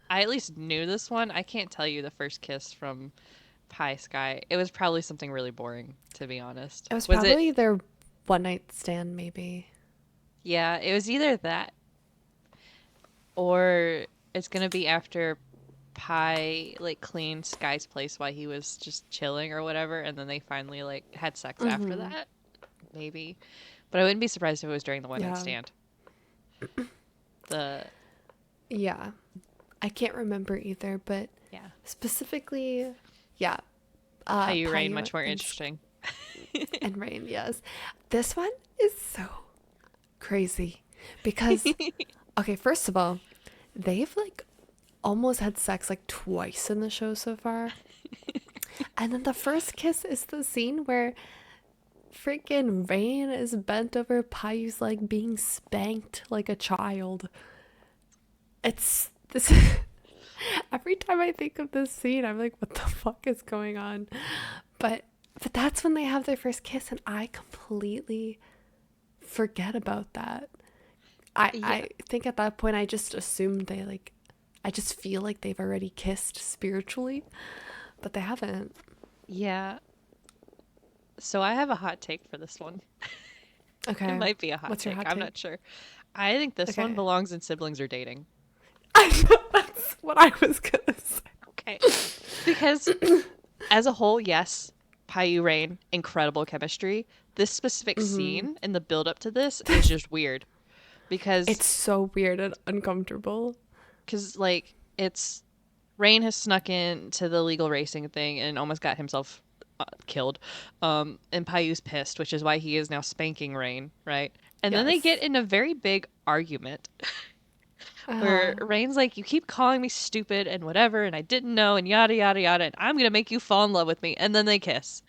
I at least knew this one. I can't tell you the first kiss from Pie Sky. It was probably something really boring, to be honest. It was Was it? probably their one night stand, maybe. Yeah, it was either that or it's gonna be after Pie like cleaned Sky's place while he was just chilling or whatever, and then they finally like had sex after that. Maybe. But I wouldn't be surprised if it was during the one night Yeah. stand. The Yeah. I can't remember either, but yeah. specifically, yeah. Payu Rain Payu much more and interesting. and Rain, yes. This one is so crazy because, okay, first of all, they've like almost had sex like twice in the show so far. And then the first kiss is the scene where freaking Rain is bent over Payu's like being spanked like a child. It's this. Every time I think of this scene, I'm like, what the fuck is going on? But that's when they have their first kiss, and I completely forget about that. Yeah. I think at that point I just assumed they like, I just feel like they've already kissed spiritually, but they haven't. Yeah. So I have a hot take for this one. It Okay. might be a hot What's your take. hot I'm take? not sure. I think this one Okay. belongs in Siblings Are Dating. I know that's what I was gonna say. Okay. Because as a whole, yes, Payu Rain, incredible chemistry. This specific Mm-hmm. scene and the build up to this is just weird because It's so weird and uncomfortable. like it's Rain has snuck into the legal racing thing and almost got himself killed. And Payu's pissed, which is why he is now spanking Rain, right? And then they get Yes. in a very big argument where Uh, Rain's like, "You keep calling me stupid and whatever, and I didn't know, and yada yada yada, and I'm gonna make you fall in love with me." And then they kiss,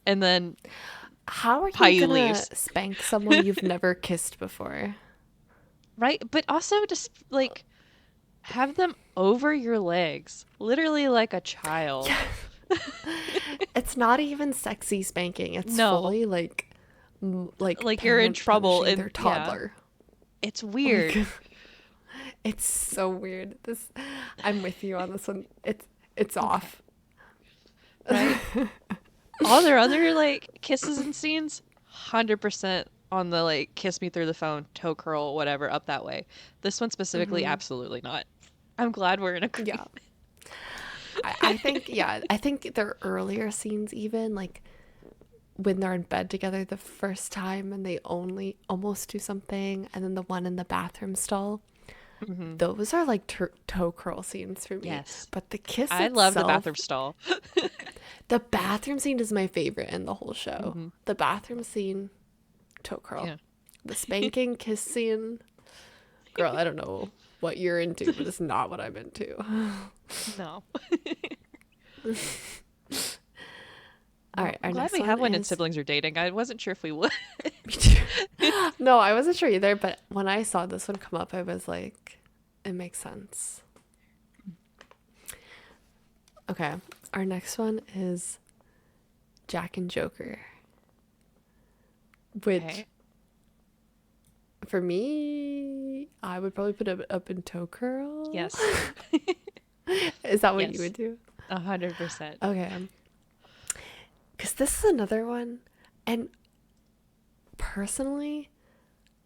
and then how are you Payu gonna leaves, spank someone you've never kissed before? right? But also just like have them over your legs, literally like a child. Yeah. It's not even sexy spanking. It's No, fully like like like you're in parents trouble, punishing their and yeah, toddler. it's Like weird, it's so weird. This I'm with you on this one. It's okay, off. right? All their other like kisses and scenes, 100% on the like kiss me through the phone, toe curl, whatever, up that way. This one specifically, Hmm. absolutely not. I'm glad we're in Yeah. agreement. I think yeah, I think their earlier scenes even like when they're in bed together the first time and they only almost do something and then the one in the bathroom stall, Hmm. those are like toe curl scenes for me. Yes, But the kiss I love the bathroom itself, stall. the bathroom scene is my favorite in the whole show. Hmm. The bathroom scene, toe curl. Yeah. The spanking kiss scene, girl, I don't know what you're into, but it's not what I'm into. No. All Well, right, I'm our glad next we one have one in is Siblings Are Dating. I wasn't sure if we would. me too. No, I wasn't sure either, but when I saw this one come up, I was like, it makes sense. Okay, our next one is Jack and Joker, which Okay. for me, I would probably put it up in toe curl. Yes. Is that what you Yes. would do? 100%. Okay, because this is another one, and personally,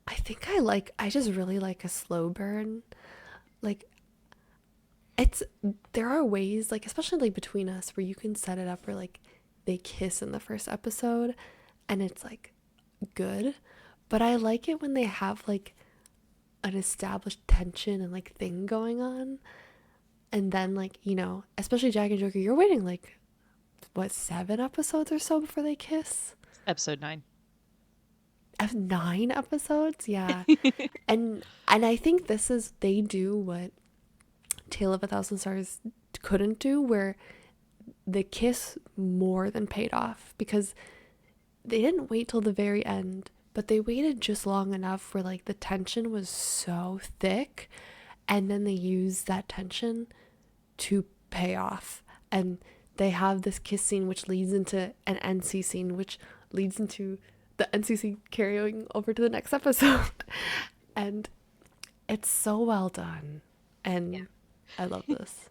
I just really like a slow burn. Like, it's, there are ways, like, especially like between us, where you can set it up where like they kiss in the first episode and it's like good. But I like it when they have like an established tension and like thing going on. And then, like, especially Jack and Joker, you're waiting like, what, 7 episodes or so before they kiss? Episode 9. 9 episodes? Yeah. And I think this is, they do what Tale of a Thousand Stars couldn't do, where the kiss more than paid off, because they didn't wait till the very end, but they waited just long enough where like the tension was so thick, and then they used that tension to pay off. And they have this kiss scene which leads into an NC scene which leads into the NCC carrying over to the next episode. And it's so well done. Yeah. And I love this.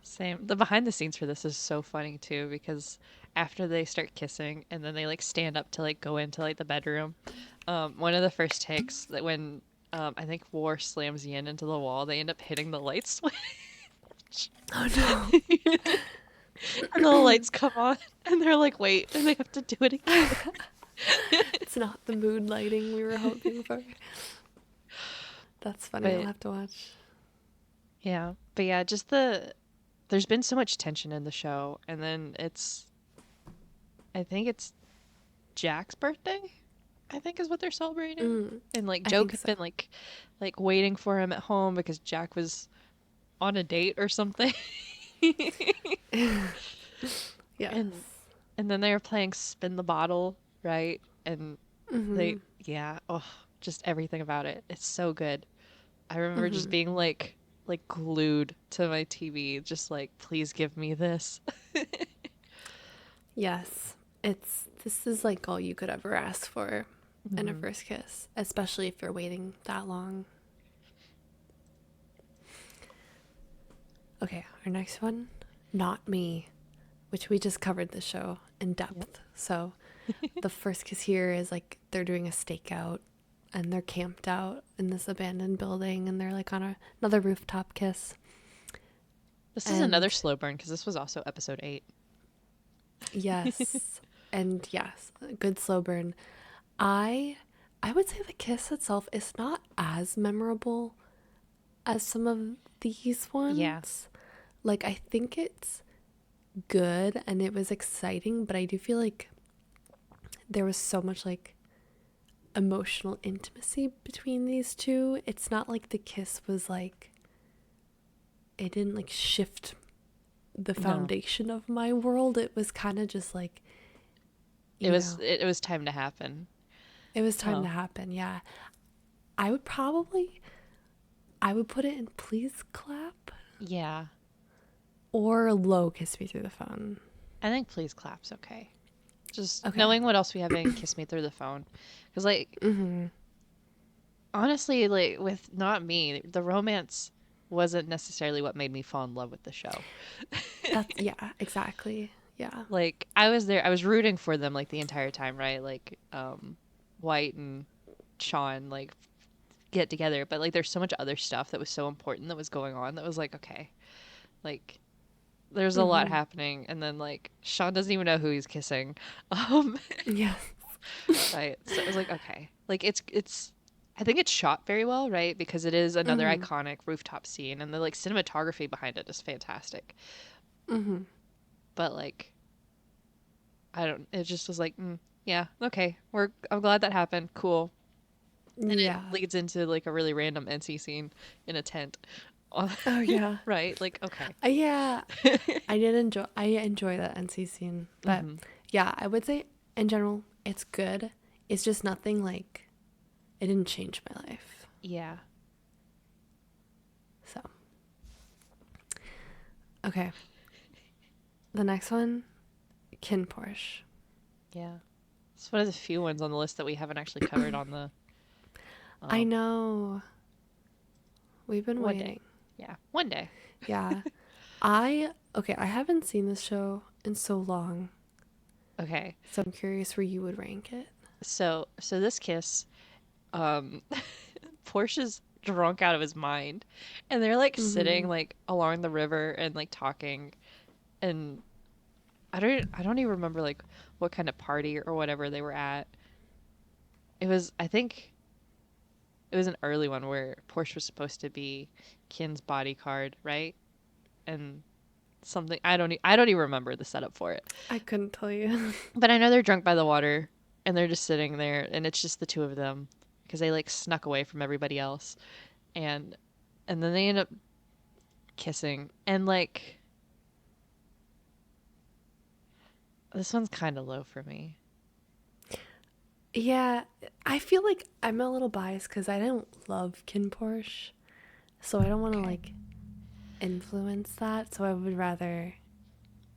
Same. The behind the scenes for this is so funny too because after they start kissing and then they like stand up to like go into like the bedroom, one of the first takes that when I think War slams Yin into the wall, they end up hitting the light switch Oh and the lights come on and they're like, wait, and they have to do it again. no. It's not the mood lighting we were hoping for. That's funny. I'll But have to watch. yeah, but yeah, just there's been so much tension in the show, and then I think it's Jack's birthday, I think is what they're celebrating. Mm, And like I Joke think had so. been like waiting for him at home because Jack was on a date or something. Yes. and and then they were playing spin the bottle, right? And they, yeah, oh, just everything about it. It's so good. I remember just being like glued to my TV, just like, please give me this. Yes. This is like all you could ever ask for in a Hmm. first kiss, especially if you're waiting that long. Okay, our next one, Not Me, which we just covered the show in Yep. depth. So the first kiss here is like they're doing a stakeout and they're camped out in this abandoned building and they're like on another rooftop kiss. This is another And slow burn because this was also episode 8. yes, and yes, good slow burn. I I would say the kiss itself is not as memorable as some of these Yeah. ones. Like I think it's good and it was exciting, but I do feel like there was so much like emotional intimacy between these two. It's not like the kiss was like it didn't like shift the No. foundation of my world. It was kind of just like, It you was know, it, it was time to happen. it was time Oh. to happen. Yeah. I would probably I would put it in please clap Yeah. or low kiss me through the phone. I think please clap's okay. Just Okay. knowing what else we have in Kiss Me Through the Phone. Because, like, Mhm. honestly, like, with Not Me, the romance wasn't necessarily what made me fall in love with the show. That's yeah, exactly. Yeah. Like, I was there, I was rooting for them, like, the entire time, right? Like, White and Sean, like, get together. But, like, there's so much other stuff that was so important that was going on that was like, okay, like, there's a lot Mhm. happening. And then, like, Sean doesn't even know who he's kissing. Um, Yes. Right. So it was like, okay. Like it's I think it's shot very well, right? Because it is another Mhm. iconic rooftop scene and the like cinematography behind it is fantastic. Mhm. But like I don't it just was like, yeah, okay. I'm glad that happened. Cool. Then it Yeah. leads into like a really random NC scene in a tent. Oh yeah. Right? Like, okay. Yeah. I enjoy that NC scene. But Hmm. yeah, I would say in general it's good. It's just nothing like it didn't change my life. Yeah. So, okay. The next one, Kin Porsche. Yeah. It's one of the few ones on the list that we haven't actually covered on the I um know. We've been one day. waiting. Yeah. One day. Yeah. I haven't seen this show in so long. Okay. So I'm curious where you would rank it. So this kiss, um, Portia's drunk out of his mind, and they're like sitting Mhm. like along the river and like talking, and I don't even remember like what kind of party or whatever they were at. I think it was an early one where Portia was supposed to be Kin's bodyguard, right? And something I don't even remember the setup for it. I couldn't tell you. But I know they're drunk by the water and they're just sitting there and it's just the two of them because they like snuck away from everybody else. And and then they end up kissing and like this one's kind of low for me. Yeah, I feel like I'm a little biased because I don't love Kin Porsche, so I don't want to Okay. like influence that. So I would rather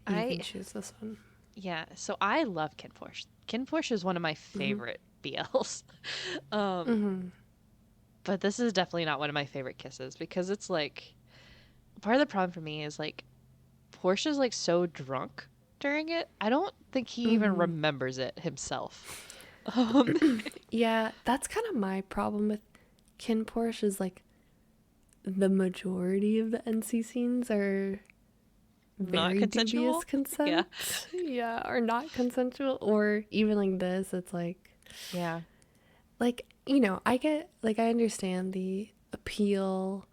you I can choose this one. Yeah, so I love Ken Porsche. Ken Porsche is one of my Mhm. favorite BLs. um Mhm. but this is definitely not one of my favorite kisses because it's like part of the problem for me is like Portia's like so drunk during it. I don't think he even Mhm. remembers it himself. Um Yeah, that's kind of my problem with Kin Porsche is like the majority of the NC scenes are not very dubious consensual. Yeah. consent. Yeah, or not consensual, or even like this, it's Yeah. like I get like I understand the appeal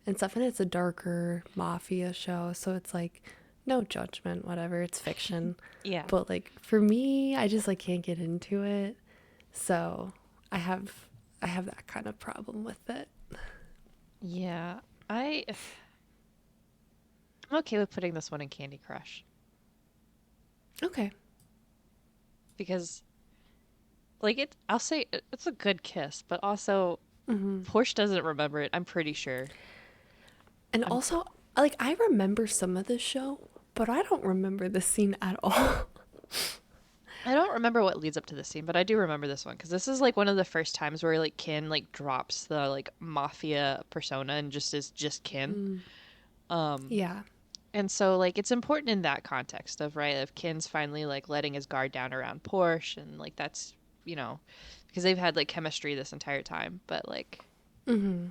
and stuff, and it's a darker mafia show, so it's like no judgment, whatever, it's fiction. Yeah. But like for me, I just like can't get into it, so I have I have that kind of problem with it. Yeah. I I'm okay with putting this one in Candy Crush Okay. because, like, I'll say it's a good kiss, but also Hmm. Porsche doesn't remember it. I'm pretty sure. And I'm also, like, I remember some of the show, but I don't remember the scene at all. I don't remember what leads up to this scene, but I do remember this one because this is like one of the first times where like Kin like drops the like mafia persona and just is just Kin. Um, Yeah. and so like it's important in that context of right of Kin's finally like letting his guard down around Porsche and like that's you know because they've had like chemistry this entire time, but like Hmm.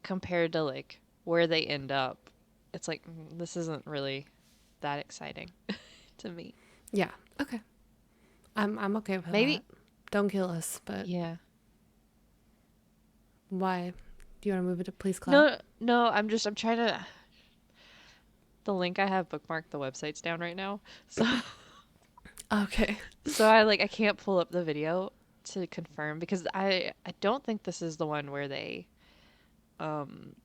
compared to like where they end up, it's like this isn't really that exciting to me. Yeah. Okay. I'm okay with that. Maybe Don't kill us, but yeah. why? Do you want to move it to please clap? No, no, I'm trying to the link I have bookmarked the website's down right now. So Okay. so I can't pull up the video to confirm because I don't think this is the one where they um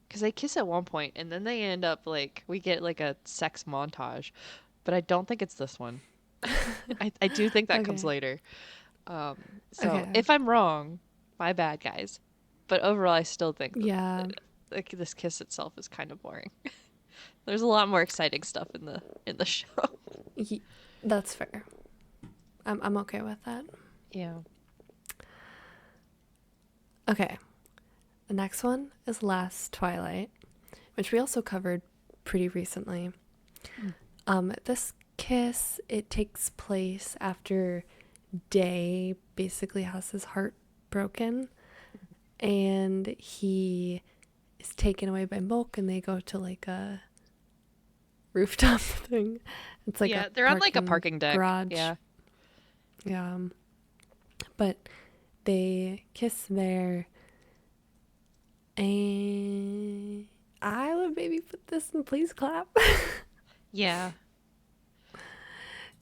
because they kiss at one point and then they end up like we get like a sex montage, but I don't think it's this one. I do think that comes Okay. later. So Okay. if I'm wrong, my bad guys. But overall I still think that Yeah. like this kiss itself is kind of boring. There's a lot more exciting stuff in the show. Y- that's fair. I'm okay with that. Yeah. Okay. The next one is Last Twilight, which we also covered pretty recently. This kiss, it takes place after Day basically has his heart broken and he is taken away by Moke and they go to like a rooftop thing. It's like a Yeah, they're on like a parking parking deck. garage. Yeah. Yeah. But they kiss there and I would maybe put this in please clap. Yeah.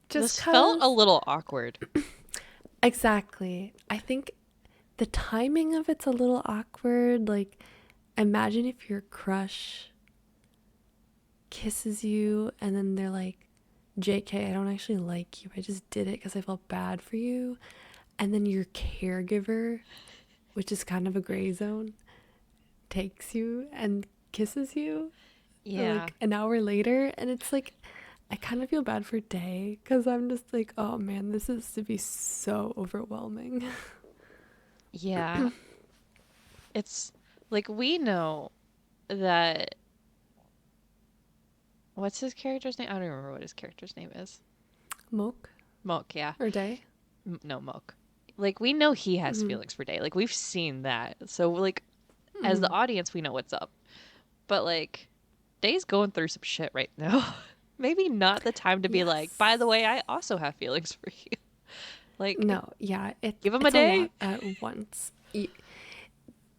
Just This felt a cuz little awkward. exactly. I think the timing of it's a little awkward. Like imagine if your crush kisses you and then they're like, JK, I don't actually like you. I just did it because I felt bad for you. And then your caregiver, which is kind of a gray zone, takes you and kisses you Yeah. like an hour later. And it's like, I kind of feel bad for Day because I'm just like, oh man, this is to be so overwhelming. Yeah. It's like we know that what's his character's name? I don't remember what his character's name is. Moke Mok, yeah. or Day? No, Mok. Like we know he has Mm-hmm. feelings for Day. Like we've seen that. So like as the Mm-hmm. audience we know what's up. But like Day's going through some shit right now. Maybe not the time to be like, by the way, Yes. I also have feelings for you. Like No, yeah, give him a it's a day. lot at once.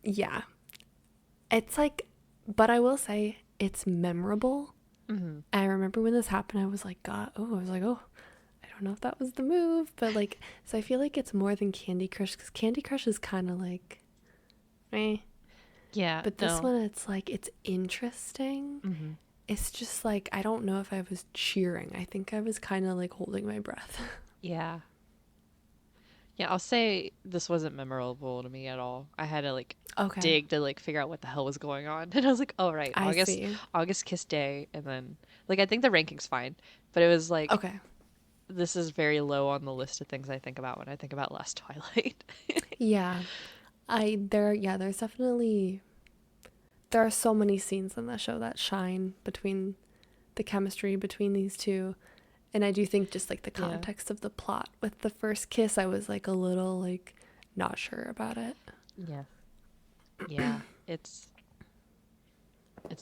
Yeah. It's like, but I will say it's memorable. Hmm. I remember when this happened, I was like, God, oh, I was like, oh, I don't know if that was the move, but like, so I feel like it's more than Candy Crush because Candy Crush is kind of like, eh. Yeah, But this no. one, it's like, it's interesting. Hmm. It's just like, I don't know if I was cheering. I think I was kind of like holding my breath. Yeah. Yeah, I'll say this wasn't memorable to me at all. I had to like Okay. dig to like figure out what the hell was going on. And I was like, "Oh, right. I see. August kiss day." And then like I think the ranking's fine, but it was like Okay. this is very low on the list of things I think about when I think about Last Twilight. Yeah. There's definitely, there are so many scenes in the show that shine between the chemistry between these two. And I do think just like the Yeah. context of the plot with the first kiss, I was like a little like not sure about it. Yeah. Yeah. It's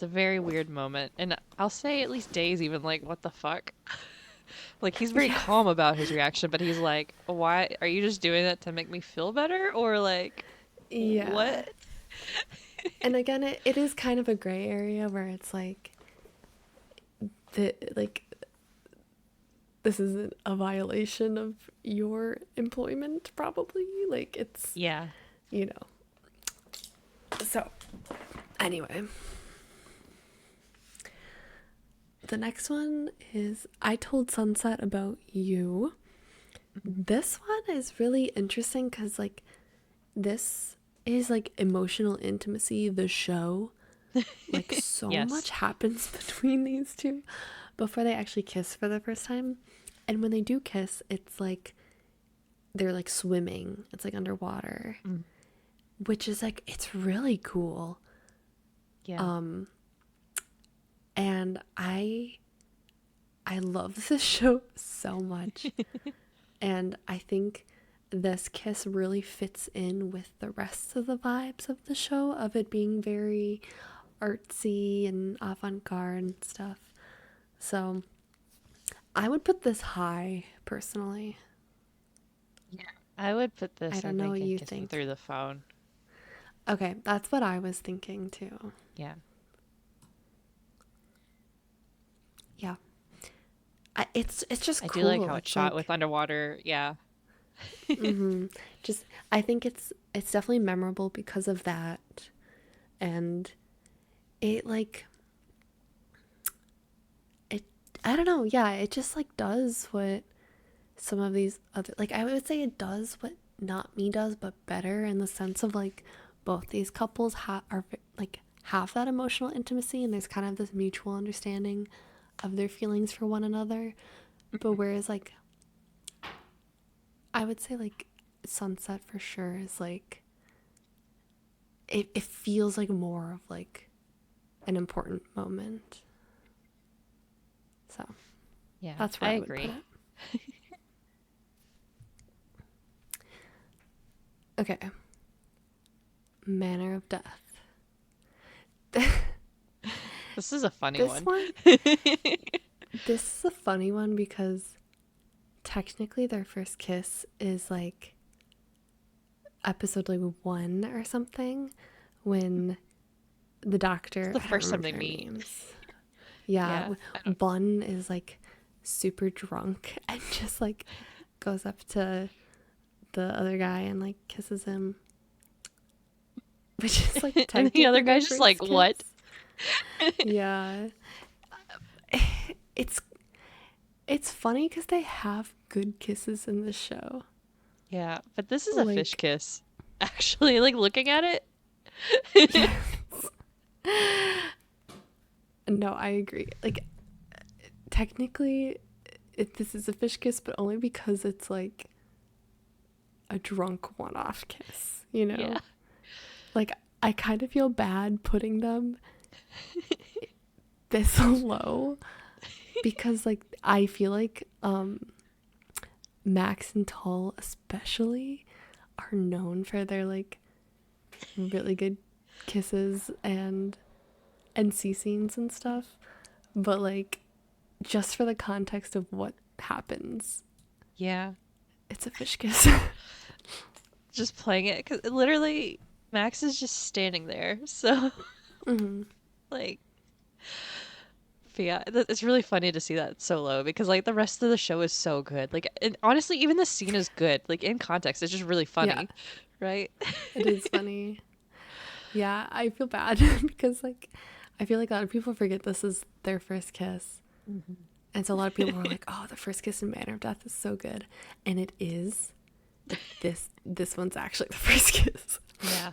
a very weird moment. And I'll say at least Day's even like, "What the fuck?" Like he's very Yeah. calm about his reaction, but he's like, "Why are you just doing that to make me feel better or like Yeah. what?" And again, it is kind of a gray area where it's like the like this isn't a violation of your employment probably. Like it's Yeah. you know. So Anyway, the next one is I Told Sunset About You. This one is really interesting because, like, this is like emotional intimacy, the show. Like, so Yes. much happens between these two before they actually kiss for the first time. And when they do kiss, it's like they're like swimming, it's like underwater, Mm. which is like, it's really cool. Yeah. And I love this show so much. And I think this kiss really fits in with the rest of the vibes of the show, of it being very artsy and avant-garde and stuff. So I would put this high, personally. Yeah. I would put I this, I don't know think, what in you Kissing think. Through the Phone. Okay, that's what I was thinking too. Yeah. Yeah. It's just I do like cool. how it's It's shot like, with underwater. Yeah. just, I think it's definitely memorable because of that. And it like, it, I don't know, yeah, it just like does what some of these other, like, I would say it does what Not Me does, but better, in the sense of like both these couples are like have that emotional intimacy, and there's kind of this mutual understanding of their feelings for one another. But whereas like I would say like Sunset for sure is like, it feels like more of like an important moment. So Yeah. that's I where I would put agree. it. Okay. Manner of Death. This is a funny This one. one, this is a funny one because technically their first kiss is like episode like 1 or something, when the doctor, The I don't first time remember they their meet. names. Yeah, Yeah. I don't. Bun is like super drunk and just like goes up to the other guy and like kisses him, which is like And the technically other their guy's just like, first kiss. what? Yeah. It's it's funny because they have good kisses in the show. Yeah. But this is a fish Like, kiss. Actually, like looking at it. yes. No, I agree. Like, technically, this is a fish kiss, but only because it's like a drunk one-off kiss, you Yeah. know? Like, I kind of feel bad putting them this low because, like, I feel like Max and Tull especially are known for their like really good kisses and sea scenes and stuff, but like, just for the context of what happens, Yeah. it's a fish kiss. Just playing it because literally Max is just standing there. So, Hmm. like, but yeah, it's really funny to see that so low because like the rest of the show is so good. Like, and honestly, even the scene is good. Like in context, it's just really Yeah, funny, right? it is funny. Yeah, I feel bad because like I feel like a lot of people forget this is their first kiss. Mhm. And so a lot of people were like, "Oh, the first kiss in Manner of Death is so good." And it is. But this one's actually the first kiss. Yeah.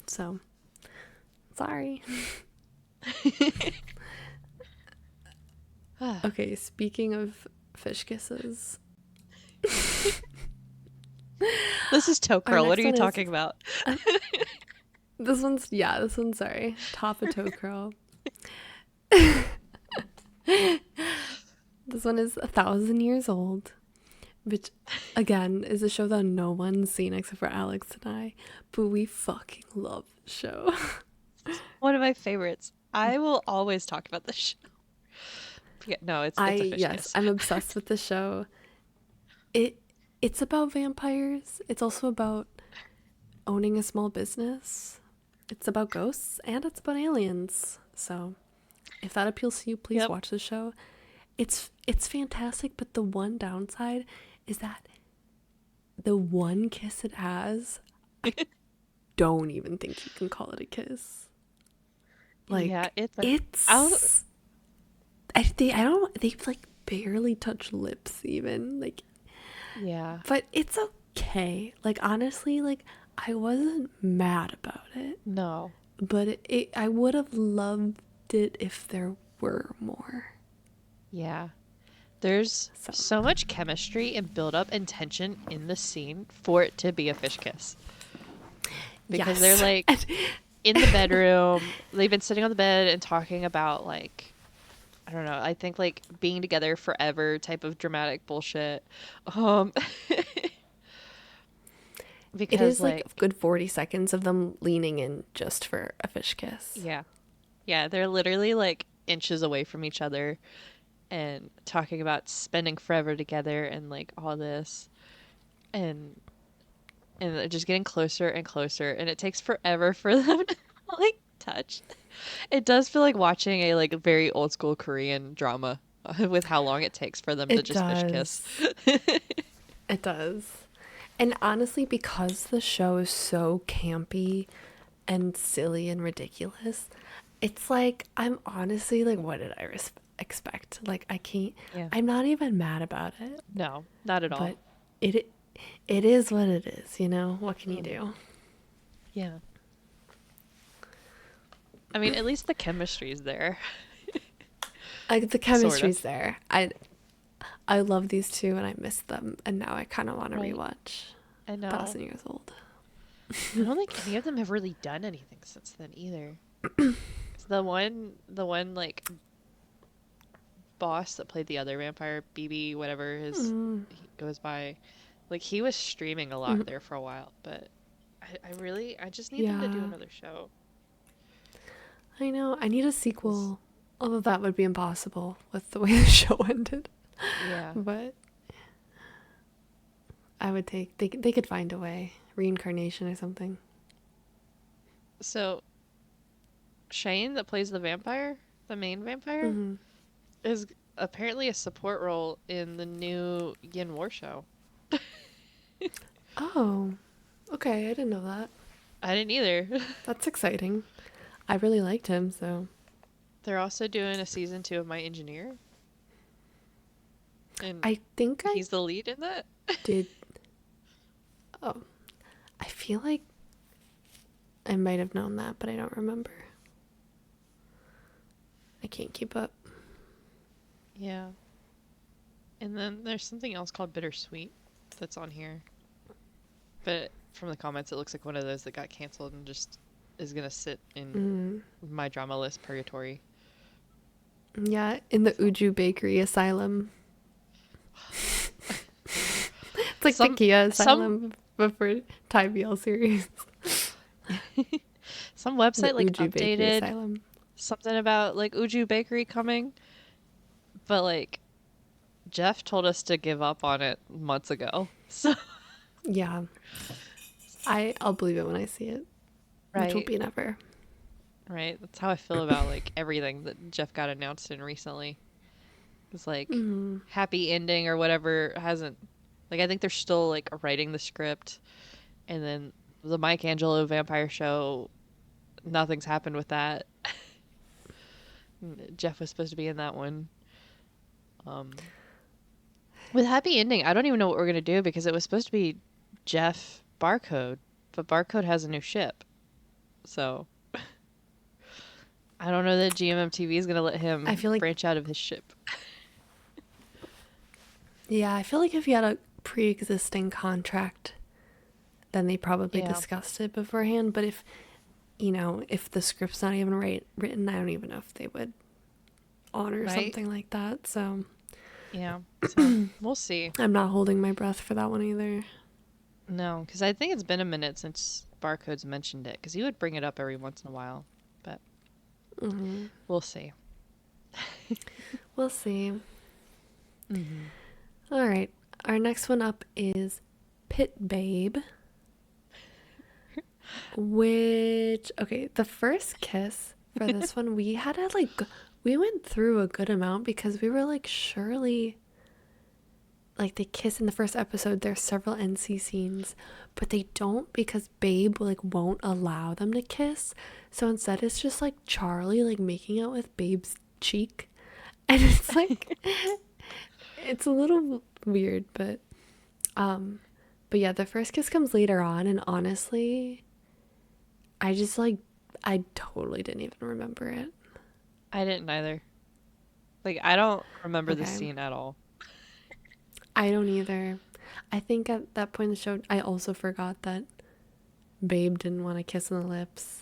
So, sorry. Okay, speaking of fish kisses, This is toe our curl. What are next you one is talking about? this one's sorry. Top of toe curl. This one is 1,000 years old, which again is a show that no one's seen except for Alex and I, but we fucking love the show. One of my favorites. I will always talk about this show. Yeah, no, it's a fish Yes, kiss. I'm obsessed with the show. It it's about vampires. It's also about owning a small business. It's about ghosts and it's about aliens. So, if that appeals to you, please Yep. watch the show. It's fantastic, but the one downside is that the one kiss it has, don't even think you can call it a kiss. Like, Yeah, I'll, it's they like barely touch lips even, like, yeah, but it's okay. Like, honestly, like, I wasn't mad about it, no, but I would have loved it if there were more. yeah. There's So, so much chemistry and build up and tension in the scene for it to be a fish kiss. Because they're yes. like in the bedroom, they've been sitting on the bed and talking about like I don't know, I think like being together forever type of dramatic bullshit. Um It because is like a like good 40 seconds of them leaning in just for a fish kiss. yeah. Yeah, they're literally like inches away from each other and talking about spending forever together and like all this and they're just getting closer and closer and it takes forever for them to like touch. It does feel like watching a like very old school Korean drama with how long it takes for them to It just fish kiss. does. It does. And honestly, because the show is so campy and silly and ridiculous, it's like, I'm honestly like, what did I expect? Like, I can't, Yeah. I'm not even mad about it, No, not at all. but it it is what it is, you know? What can you Mm. do? Yeah. I mean, at least the chemistry is there. Like, the Sort of. chemistry's there. I love these two and I miss them, and now I kind of want to Right. rewatch I know. 1,000 Years Old. I don't think any of them have really done anything since then either. 'Cause the one like boss that played the other vampire, BB, whatever his Mm, he goes by, like he was streaming a lot mhm. there for a while, but I just need them to do Yeah, another show. I know. I need a 'Cause- sequel. Although that would be impossible with the way the show ended. yeah. But I would they could find a way. Reincarnation or something. So Shane that plays the vampire, the main vampire, Hmm. is apparently a support role in the new Yin War show. Oh, okay. I didn't know that. I didn't either. That's exciting. I really liked him, so They're also doing a season 2 of My Engineer, and I think I he's the lead in that. did. Oh, I feel like I might have known that, but I don't remember. I can't keep up. Yeah. And then there's something else called Bittersweet that's on here. But from the comments, it looks like one of those that got canceled and just is gonna sit in Mm. my drama list purgatory. Yeah, in the So Uju Bakery Asylum. It's like the some Kia some Asylum, but for Thai BL series. some The website like Uju Bakery updated Asylum. something about like Uju Bakery coming, but like Jeff told us to give up on it months ago. So Yeah, I'll believe it when I see it, which will right, be never. right. That's how I feel about like everything that Jeff got announced in recently. It's like Mm. happy ending or whatever hasn't like I think they're still like writing the script and then the Mike Angelo vampire show nothing's happened with that. Jeff was supposed to be in that one. Um with happy ending, I don't even know what we're going to do because it was supposed to be Jeff Barcode, but Barcode has a new ship. So, I don't know that GMMTV is going to let I him feel like, branch out of his ship. yeah, I feel like if you had a pre-existing contract, then they probably Yeah, discussed it beforehand. But if, you know, if the script's not even written, I don't even know if they would honor right? something like that. So Yeah. So, we'll see. I'm not holding my breath for that one either. No, because I think it's been a minute since Barcode's mentioned it, because he would bring it up every once in a while, but Hmm. we'll see. We'll see. Hmm. All right. Our next one up is Pit Babe, which, okay, the first kiss for this one, we had to like, we went through a good amount because we were like, surely like they kiss in the first episode. There's several NC scenes, but they don't because Babe like won't allow them to kiss. So instead it's just like Charlie like making out with Babe's cheek. And it's like it's a little weird, but yeah, the first kiss comes later on, and honestly, I just like I totally didn't even remember it. I didn't either. Like, I don't remember this Okay. scene at all. I don't either. I think at that point in the show, I also forgot that Babe didn't want to kiss on the lips.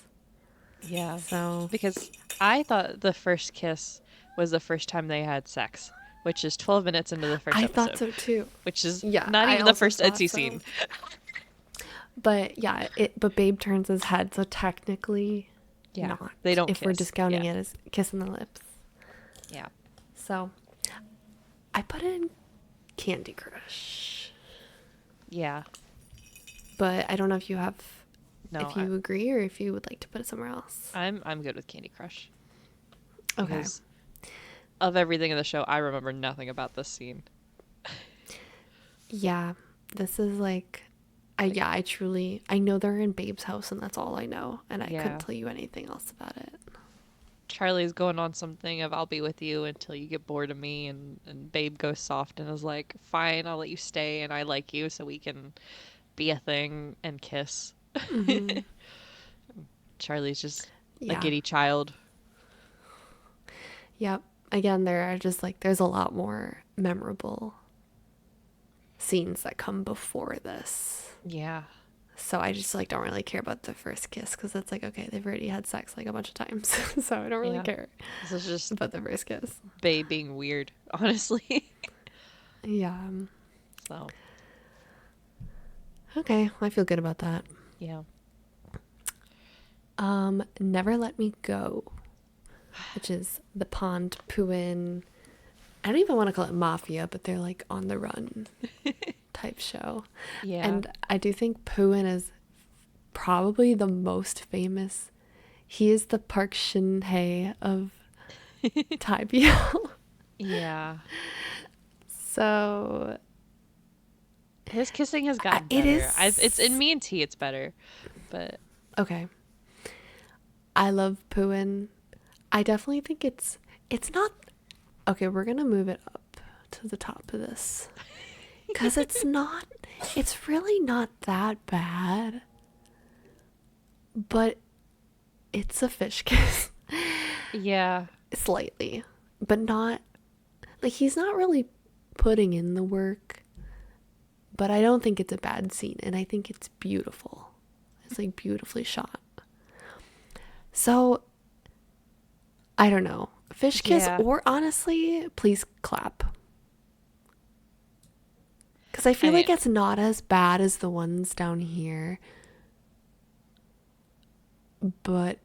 Yeah. So Because I thought the first kiss was the first time they had sex, which is 12 minutes into the first I thought episode, so too. which is Yeah, not I even the also first thought Etsy so. scene. But yeah, but Babe turns his head, so technically Yeah. not. They don't If we're kiss. discounting Yeah. it as kissing the lips. Yeah. So I put in Candy Crush. Yeah. But I don't know if you have No, if you agree or if you would like to put it somewhere else. I'm good with Candy Crush. Okay. Because of everything in the show, I remember nothing about this scene. Yeah. This is like I know they're in Babe's house and that's all I know. And I couldn't Yeah. tell you anything else about it. Charlie's going on something of I'll be with you until you get bored of me, and Babe goes soft and is like, fine, I'll let you stay and I like you so we can be a thing and kiss. Mm-hmm. Charlie's just a Yeah. giddy child. Yep. Again, there are just like there's a lot more memorable scenes that come before this. Yeah. So I just like don't really care about the first kiss because it's like okay, they've already had sex like a bunch of times, so I don't really Yeah. care This is just about the first kiss. Babe being weird, honestly. Yeah. So, Okay, I feel good about that. yeah. Never Let Me Go, which is the Pond Puin. I don't even want to call it mafia, but they're like on the run type show. Yeah. And I do think Puin is probably the most famous. He is the Park Shin Hye of Thai BL. Yeah. So His kissing has gotten it better. is It's in Me and T, it's better. But okay. I love Puin. I definitely think it's not okay. We're gonna move it up to the top of this because it's really not that bad, but it's a fish kiss yeah. slightly, but not like he's not really putting in the work, but I don't think it's a bad scene and I think it's beautiful. It's like beautifully shot. So I don't know. Fish kiss Yeah. or honestly, please clap. Because I feel like it's not as bad as the ones down here. But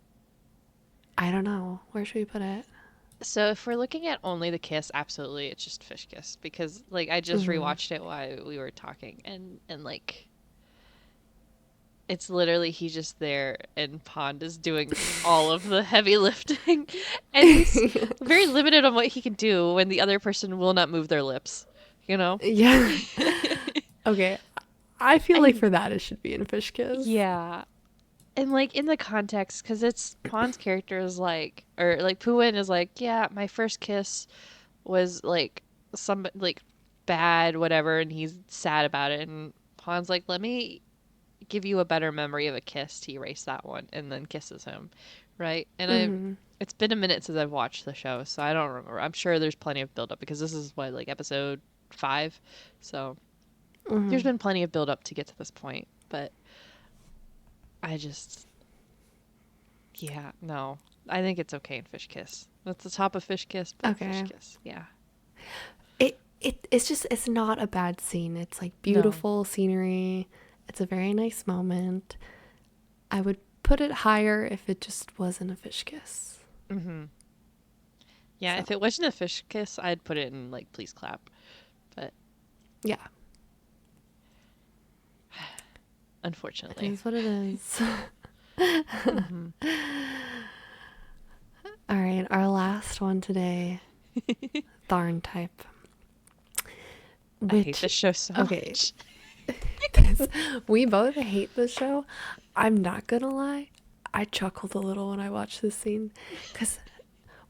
I don't know. Where should we put it? So if we're looking at only the kiss, absolutely, it's just fish kiss because like I just Mm-hmm. rewatched it while we were talking and like it's literally he's just there and Pond is doing all of the heavy lifting and he's very limited on what he can do when the other person will not move their lips, you know? Yeah. Okay. I feel like And for that it should be in Fish Kiss. yeah. And like in the context, because it's Pond's character is like, or like Puin is like, yeah, my first kiss was like some like bad, whatever, and he's sad about it. And Pond's like, let me give you a better memory of a kiss to erase that one, and then kisses him, right? And Mm-hmm. it's been a minute since I've watched the show, so I don't remember. I'm sure there's plenty of build up because this is what like episode 5, so there's Mm-hmm. been plenty of build up to get to this point, but I just, yeah, no. I think it's okay in Fish Kiss. That's the top of Fish Kiss, but Fish Okay. Kiss, yeah. It's just it's not a bad scene. It's like No. beautiful scenery. It's a very nice moment. I would put it higher if it just wasn't a fish kiss. Mm-hmm. Yeah, So if it wasn't a Fish Kiss, I'd put it in like Please Clap. But yeah, it unfortunately. is what it is. Mm-hmm. All right, our last one today. Tharn type. I hate Which, this show so okay, much. this, we both hate the show. I'm not gonna lie. I chuckled a little when I watched this scene because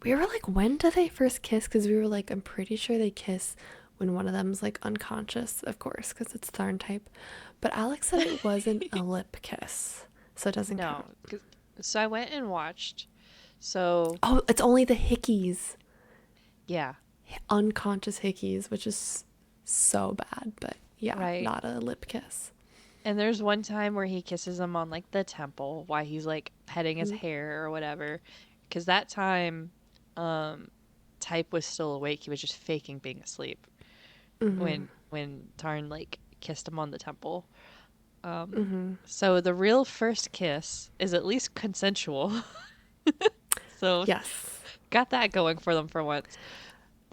we were like, when do they first kiss? Because we were like, I'm pretty sure they kiss when one of them's like unconscious, of course, because it's Tharn type. But Alex said it wasn't a lip kiss, so it doesn't No, count. so I went and watched. So Oh, it's only the hickeys, yeah, unconscious hickeys, which is so bad. But yeah, right. not a lip kiss. And there's one time where he kisses him on like the temple while he's like petting his Mhm. hair or whatever. Because that time, um, Type was still awake. He was just faking being asleep Mhm. when Tarn like kissed him on the temple. Mhm. So the real first kiss is at least consensual. So Yes. got that going for them for once.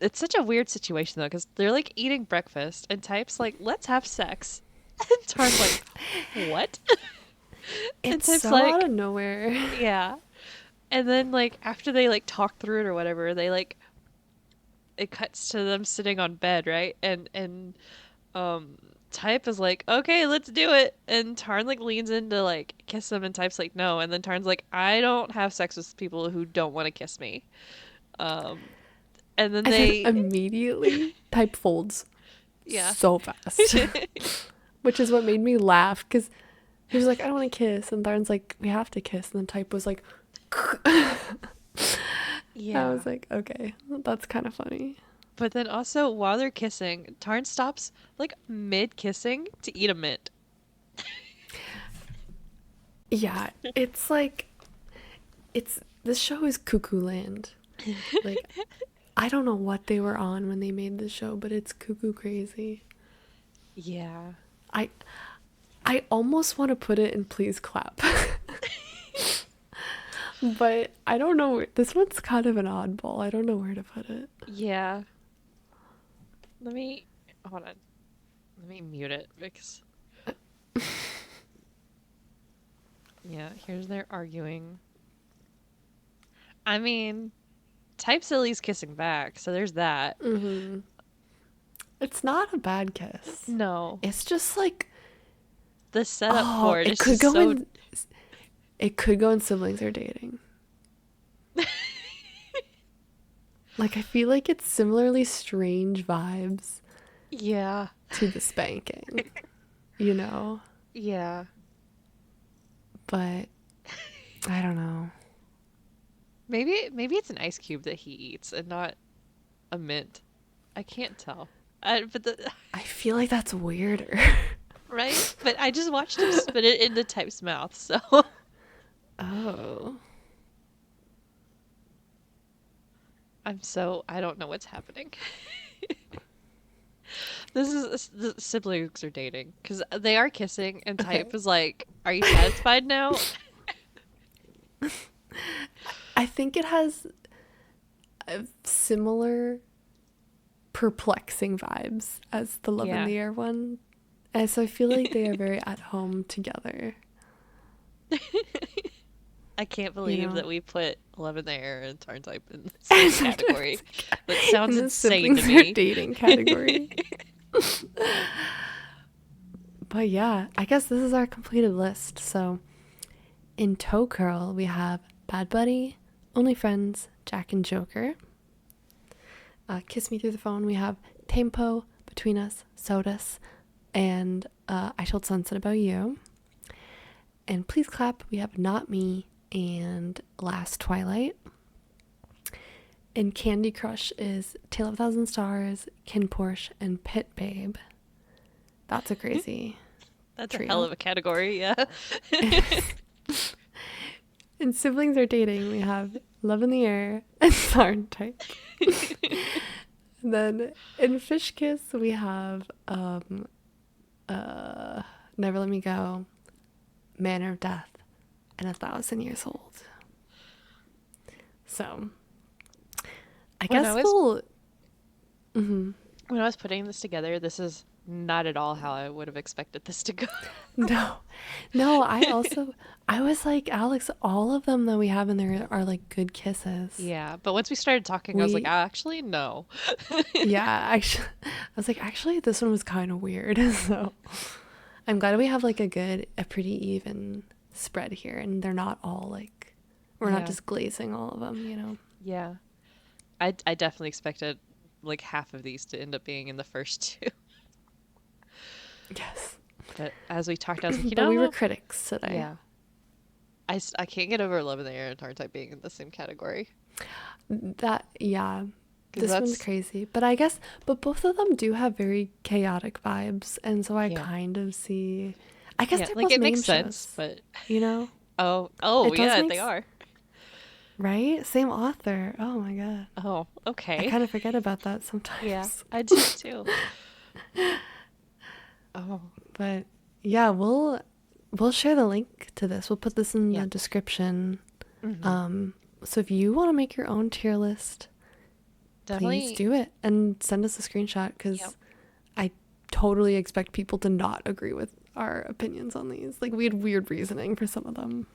It's such a weird situation though, because they're like eating breakfast and Type's like, "Let's have sex," and Tarn's like, "What?" And It's Type's so out like, of nowhere. "Yeah." And then like after they like talk through it or whatever, they like it cuts to them sitting on bed, right? And um Type is like, "Okay, let's do it." And Tarn like leans in to like kiss him and Type's like, "No." And then Tarn's like, "I don't have sex with people who don't want to kiss me." Um and then And then they immediately type folds yeah. so fast, which is what made me laugh because he was like, I don't want to kiss. And Tharn's like, we have to kiss. And then type was like, I Yeah. was like, okay, that's kind of funny. But then also while they're kissing, Tarn stops like mid kissing to eat a mint. Yeah, it's like, this show is cuckoo land. Like, I don't know what they were on when they made the show, but it's cuckoo crazy. Yeah. I, I almost want to put it in please clap. But I don't know. This one's kind of an oddball. I don't know where to put it. Yeah. Let me hold on. Let me mute it because yeah, here's their arguing. I mean, Type Silly's kissing back, so there's that. Hmm. It's not a bad kiss. No. It's just like, The setup oh, for it is just so it could go in siblings are dating. Like I feel like it's similarly strange vibes yeah. to the spanking, you know? Yeah. But I don't know. Maybe it's an ice cube that he eats and not a mint. I can't tell. But the I feel like that's weirder. right? But I just watched him spit it into Type's mouth, so Oh. I don't know what's happening. This is the siblings are dating because they are kissing, and Okay. Type is like, "Are you satisfied now?" I think it has similar perplexing vibes as the Love in Yeah. the Air one. And so I feel like they are very at home together, I can't you believe know? that we put Love in the Air and Tarn Type in the same category. That In sounds the insane to siblings are me. dating category. But yeah, I guess this is our completed list. So in Toe Curl, we have Bad Buddy, Only Friends, Jack and Joker. Kiss Me Through the Phone, we have Tempo, Between Us, Sodas, and I Told Sunset About You. And Please Clap, we have Not Me and Last Twilight. And Candy Crush is Tale of a Thousand Stars, Kin Porsche, and Pit Babe. That's a crazy That's a hell trio. of a category, yeah. In Siblings Are Dating, we have Love in the Air and Sarn Type. And then in Fish Kiss, we have Never Let Me Go, Manner of Death, and 1,000 Years Old. So I When I guess was we'll. Mhm. when I was putting this together, this is not at all how I would have expected this to go. No, no, I was like, Alex, all of them that we have in there are like good kisses. Yeah, but once we started talking, I was like, We, actually, no. yeah, actually, I was like, actually, this one was kind of weird. So I'm glad we have like a pretty even spread here, and they're not all like, we're not Yeah, just glazing all of them, yeah. I definitely expected like half of these to end up being in the first two. Yes. But as we talked, I was like, But we were critics today. yeah, I can't get over Love in the Air and Hard Type being in the same category. Yeah, Because this one's that's, crazy. But I guess, but both of them do have very chaotic vibes. And so I yeah. kind of see, I guess Yeah, they're like both it meme makes sense, shows, but you know? oh It does yeah, make, they are. right? Same author. Oh my God. Oh, I okay. kind of forget about that Yeah, sometimes. I do too. Oh, But yeah, we'll share the link to this. We'll put this in yeah. the description. Hmm. Um, so if you want to make your own tier list, please Definitely. do it and send us a screenshot Yep. because I totally expect people to not agree with our opinions on these. Like we had weird reasoning for some of them.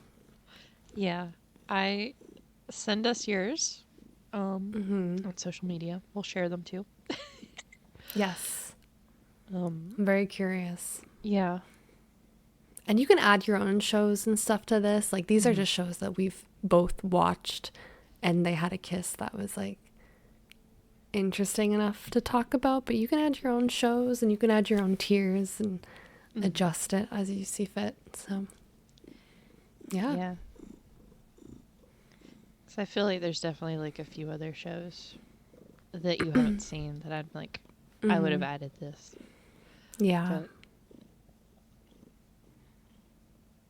Yeah. I send us yours Mm-hmm. on social media. We'll share them too. Yes, Um, I'm very curious. yeah. And you can add your own shows and stuff to this. Like these are Hmm. just shows that we've both watched and they had a kiss that was like interesting enough to talk about. But you can add your own shows and you can add your own tiers and Hmm. adjust it as you see fit. So yeah. Yeah. Because I feel like there's definitely like a few other shows that you haven't seen that I'm like, I would have Mm-hmm. added this. Yeah. But,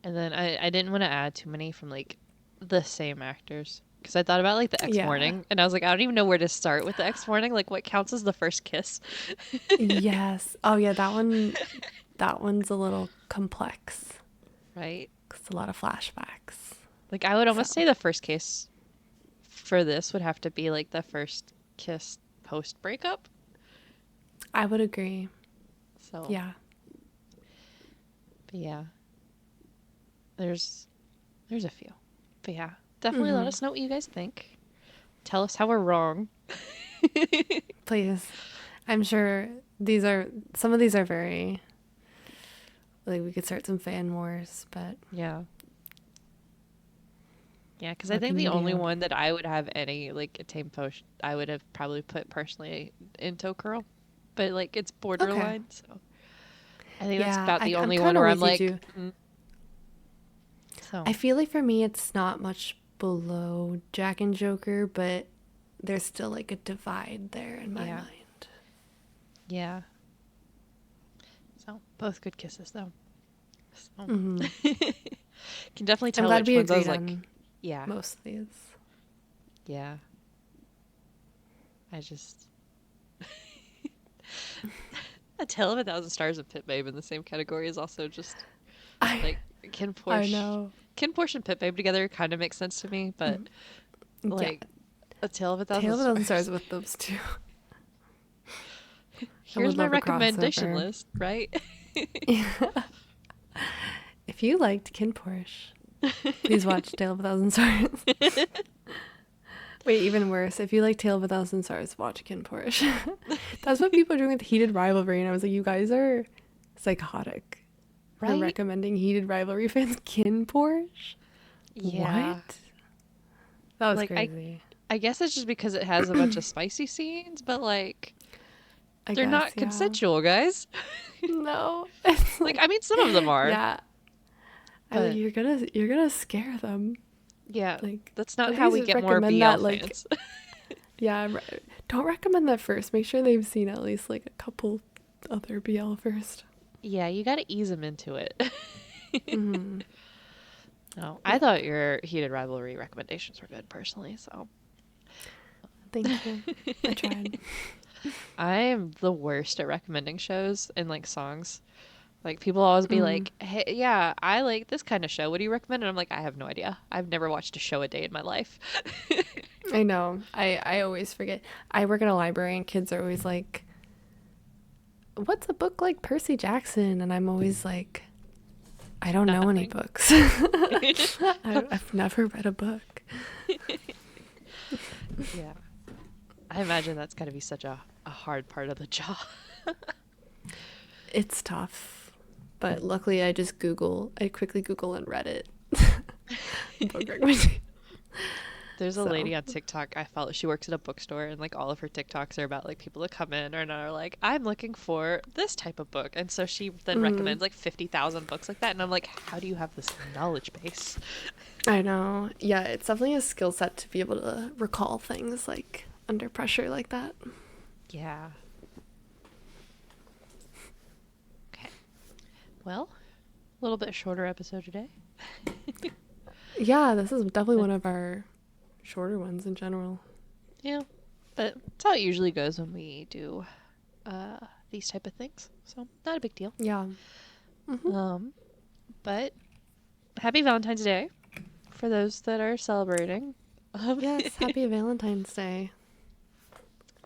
and then I didn't want to add too many from like the same actors. Because I thought about like the X Yeah. Morning and I was like, I don't even know where to start with the X Morning. Like, what counts as the first kiss? Yes. Oh yeah, that one's a little complex. Right? It's a lot of flashbacks. Like, I would So almost say the first kiss for this would have to be like the first kiss post breakup. I would agree. So, Yeah. but yeah, there's there's a few. But yeah, definitely let Mm-hmm. us know what you guys think. Tell us how we're wrong. Please. I'm sure some of these are very, like we could start some fan wars, but Yeah. Yeah, because I what think can the you only do? one that I would have any like a tame post I would have probably put personally into curl, but like it's Okay. borderline. So I think that's Yeah, about the I'm only one kind of where I'm with you like, too. I so feel like for me it's not much below Jack and Joker, but there's still like a divide there in my yeah, mind. yeah. So both good kisses though. So Mm-hmm. can definitely I'm tell glad which we ones I agreed was like, on yeah, most of these. yeah. I just A Tale of a Thousand Stars and Pit Babe in the same category is also just I like Ken I Porsche. know. Ken Porsche and Pit Babe together kind of makes sense to me, but Yeah, like A Tale of a Thousand Tale of a Thousand Stars. Stars with those two. I Here's would my love a recommendation crossover. list, right? If you liked Kin Porsche, please watch Tale of a Thousand Stars. Wait, even worse. If you like Tale of a Thousand Stars, watch Kin Porsche. That's what people are doing with Heated Rivalry, and I was like, you guys are psychotic for Right? recommending Heated Rivalry fans Kin Porsche. Yeah. What? That was Like crazy. I guess it's just because it has a bunch of spicy scenes, but like I they're guess, not yeah. consensual, guys. No, it's Like I like, mean some of them are, yeah. I was like, but you're gonna scare them. yeah, Like, that's not at how we least get more recommend BL that. Like, fans. yeah, don't recommend that first. Make sure they've seen at least like a couple other BL first. Yeah, you got to ease them into it. Mm-hmm. No, I Yep. thought your heated rivalry recommendations were good personally, so Thank you. I tried. I am the worst at recommending shows and like songs. Like people always be Mm. like, "Hey, yeah, I like this kind of show. What do you recommend?" And I'm like, "I have no idea. I've never watched a show a day in my life." I know. I always forget. I work in a library, and kids are always like, what's a book like Percy Jackson? And I'm always like, I don't know any Nothing. books. I've never read a book. Yeah. I imagine that's got to be such a hard part of the job. It's tough. But luckily, I quickly Google and Reddit book recommendation. There's a So, lady on TikTok I follow. She works at a bookstore, and like all of her TikToks are about like people that come in and are like, I'm looking for this type of book. And so she then mm, recommends like 50,000 books like that. And I'm like, how do you have this knowledge base? I know. Yeah, it's definitely a skill set to be able to recall things like under pressure like that. Yeah. Okay. Well, a little bit shorter episode today. Yeah, this is definitely But one of our shorter ones in general. yeah, but that's how it usually goes when we do uh, these type of things. So not a big deal. Yeah. Um, but happy Valentine's Day for those that are celebrating. Um, Yes, happy Valentine's Day.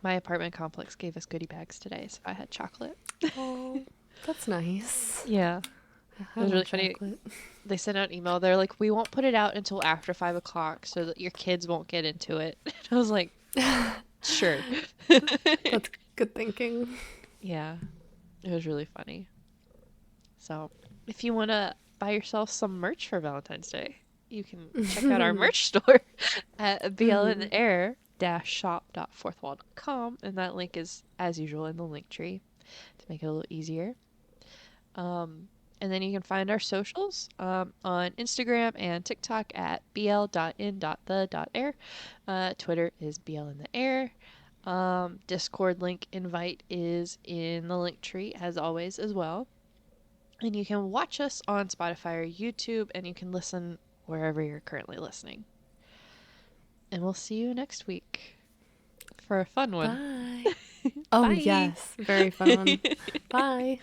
my apartment complex gave us goodie bags today, so I had chocolate. Oh, that's nice. Yeah, I it was love really funny. chocolate. They sent out an email. They're like, "We won't put it out until after 5 o'clock, so that your kids won't get into it." I was like, "Sure." That's good thinking. Yeah, it was really funny. So, if you want to buy yourself some merch for Valentine's Day, you can check out our merch store at blntheair-shop.fourthwall.com, and that link is, as usual, in the link tree to make it a little easier. Um, and then you can find our socials on Instagram and TikTok at bl.in.the.air. Twitter is blintheair. Discord link invite is in the link tree, as always, as well. And you can watch us on Spotify or YouTube, and you can listen wherever you're currently listening. And we'll see you next week for a fun one. Bye. Oh, Bye. yes. Very fun one. Bye.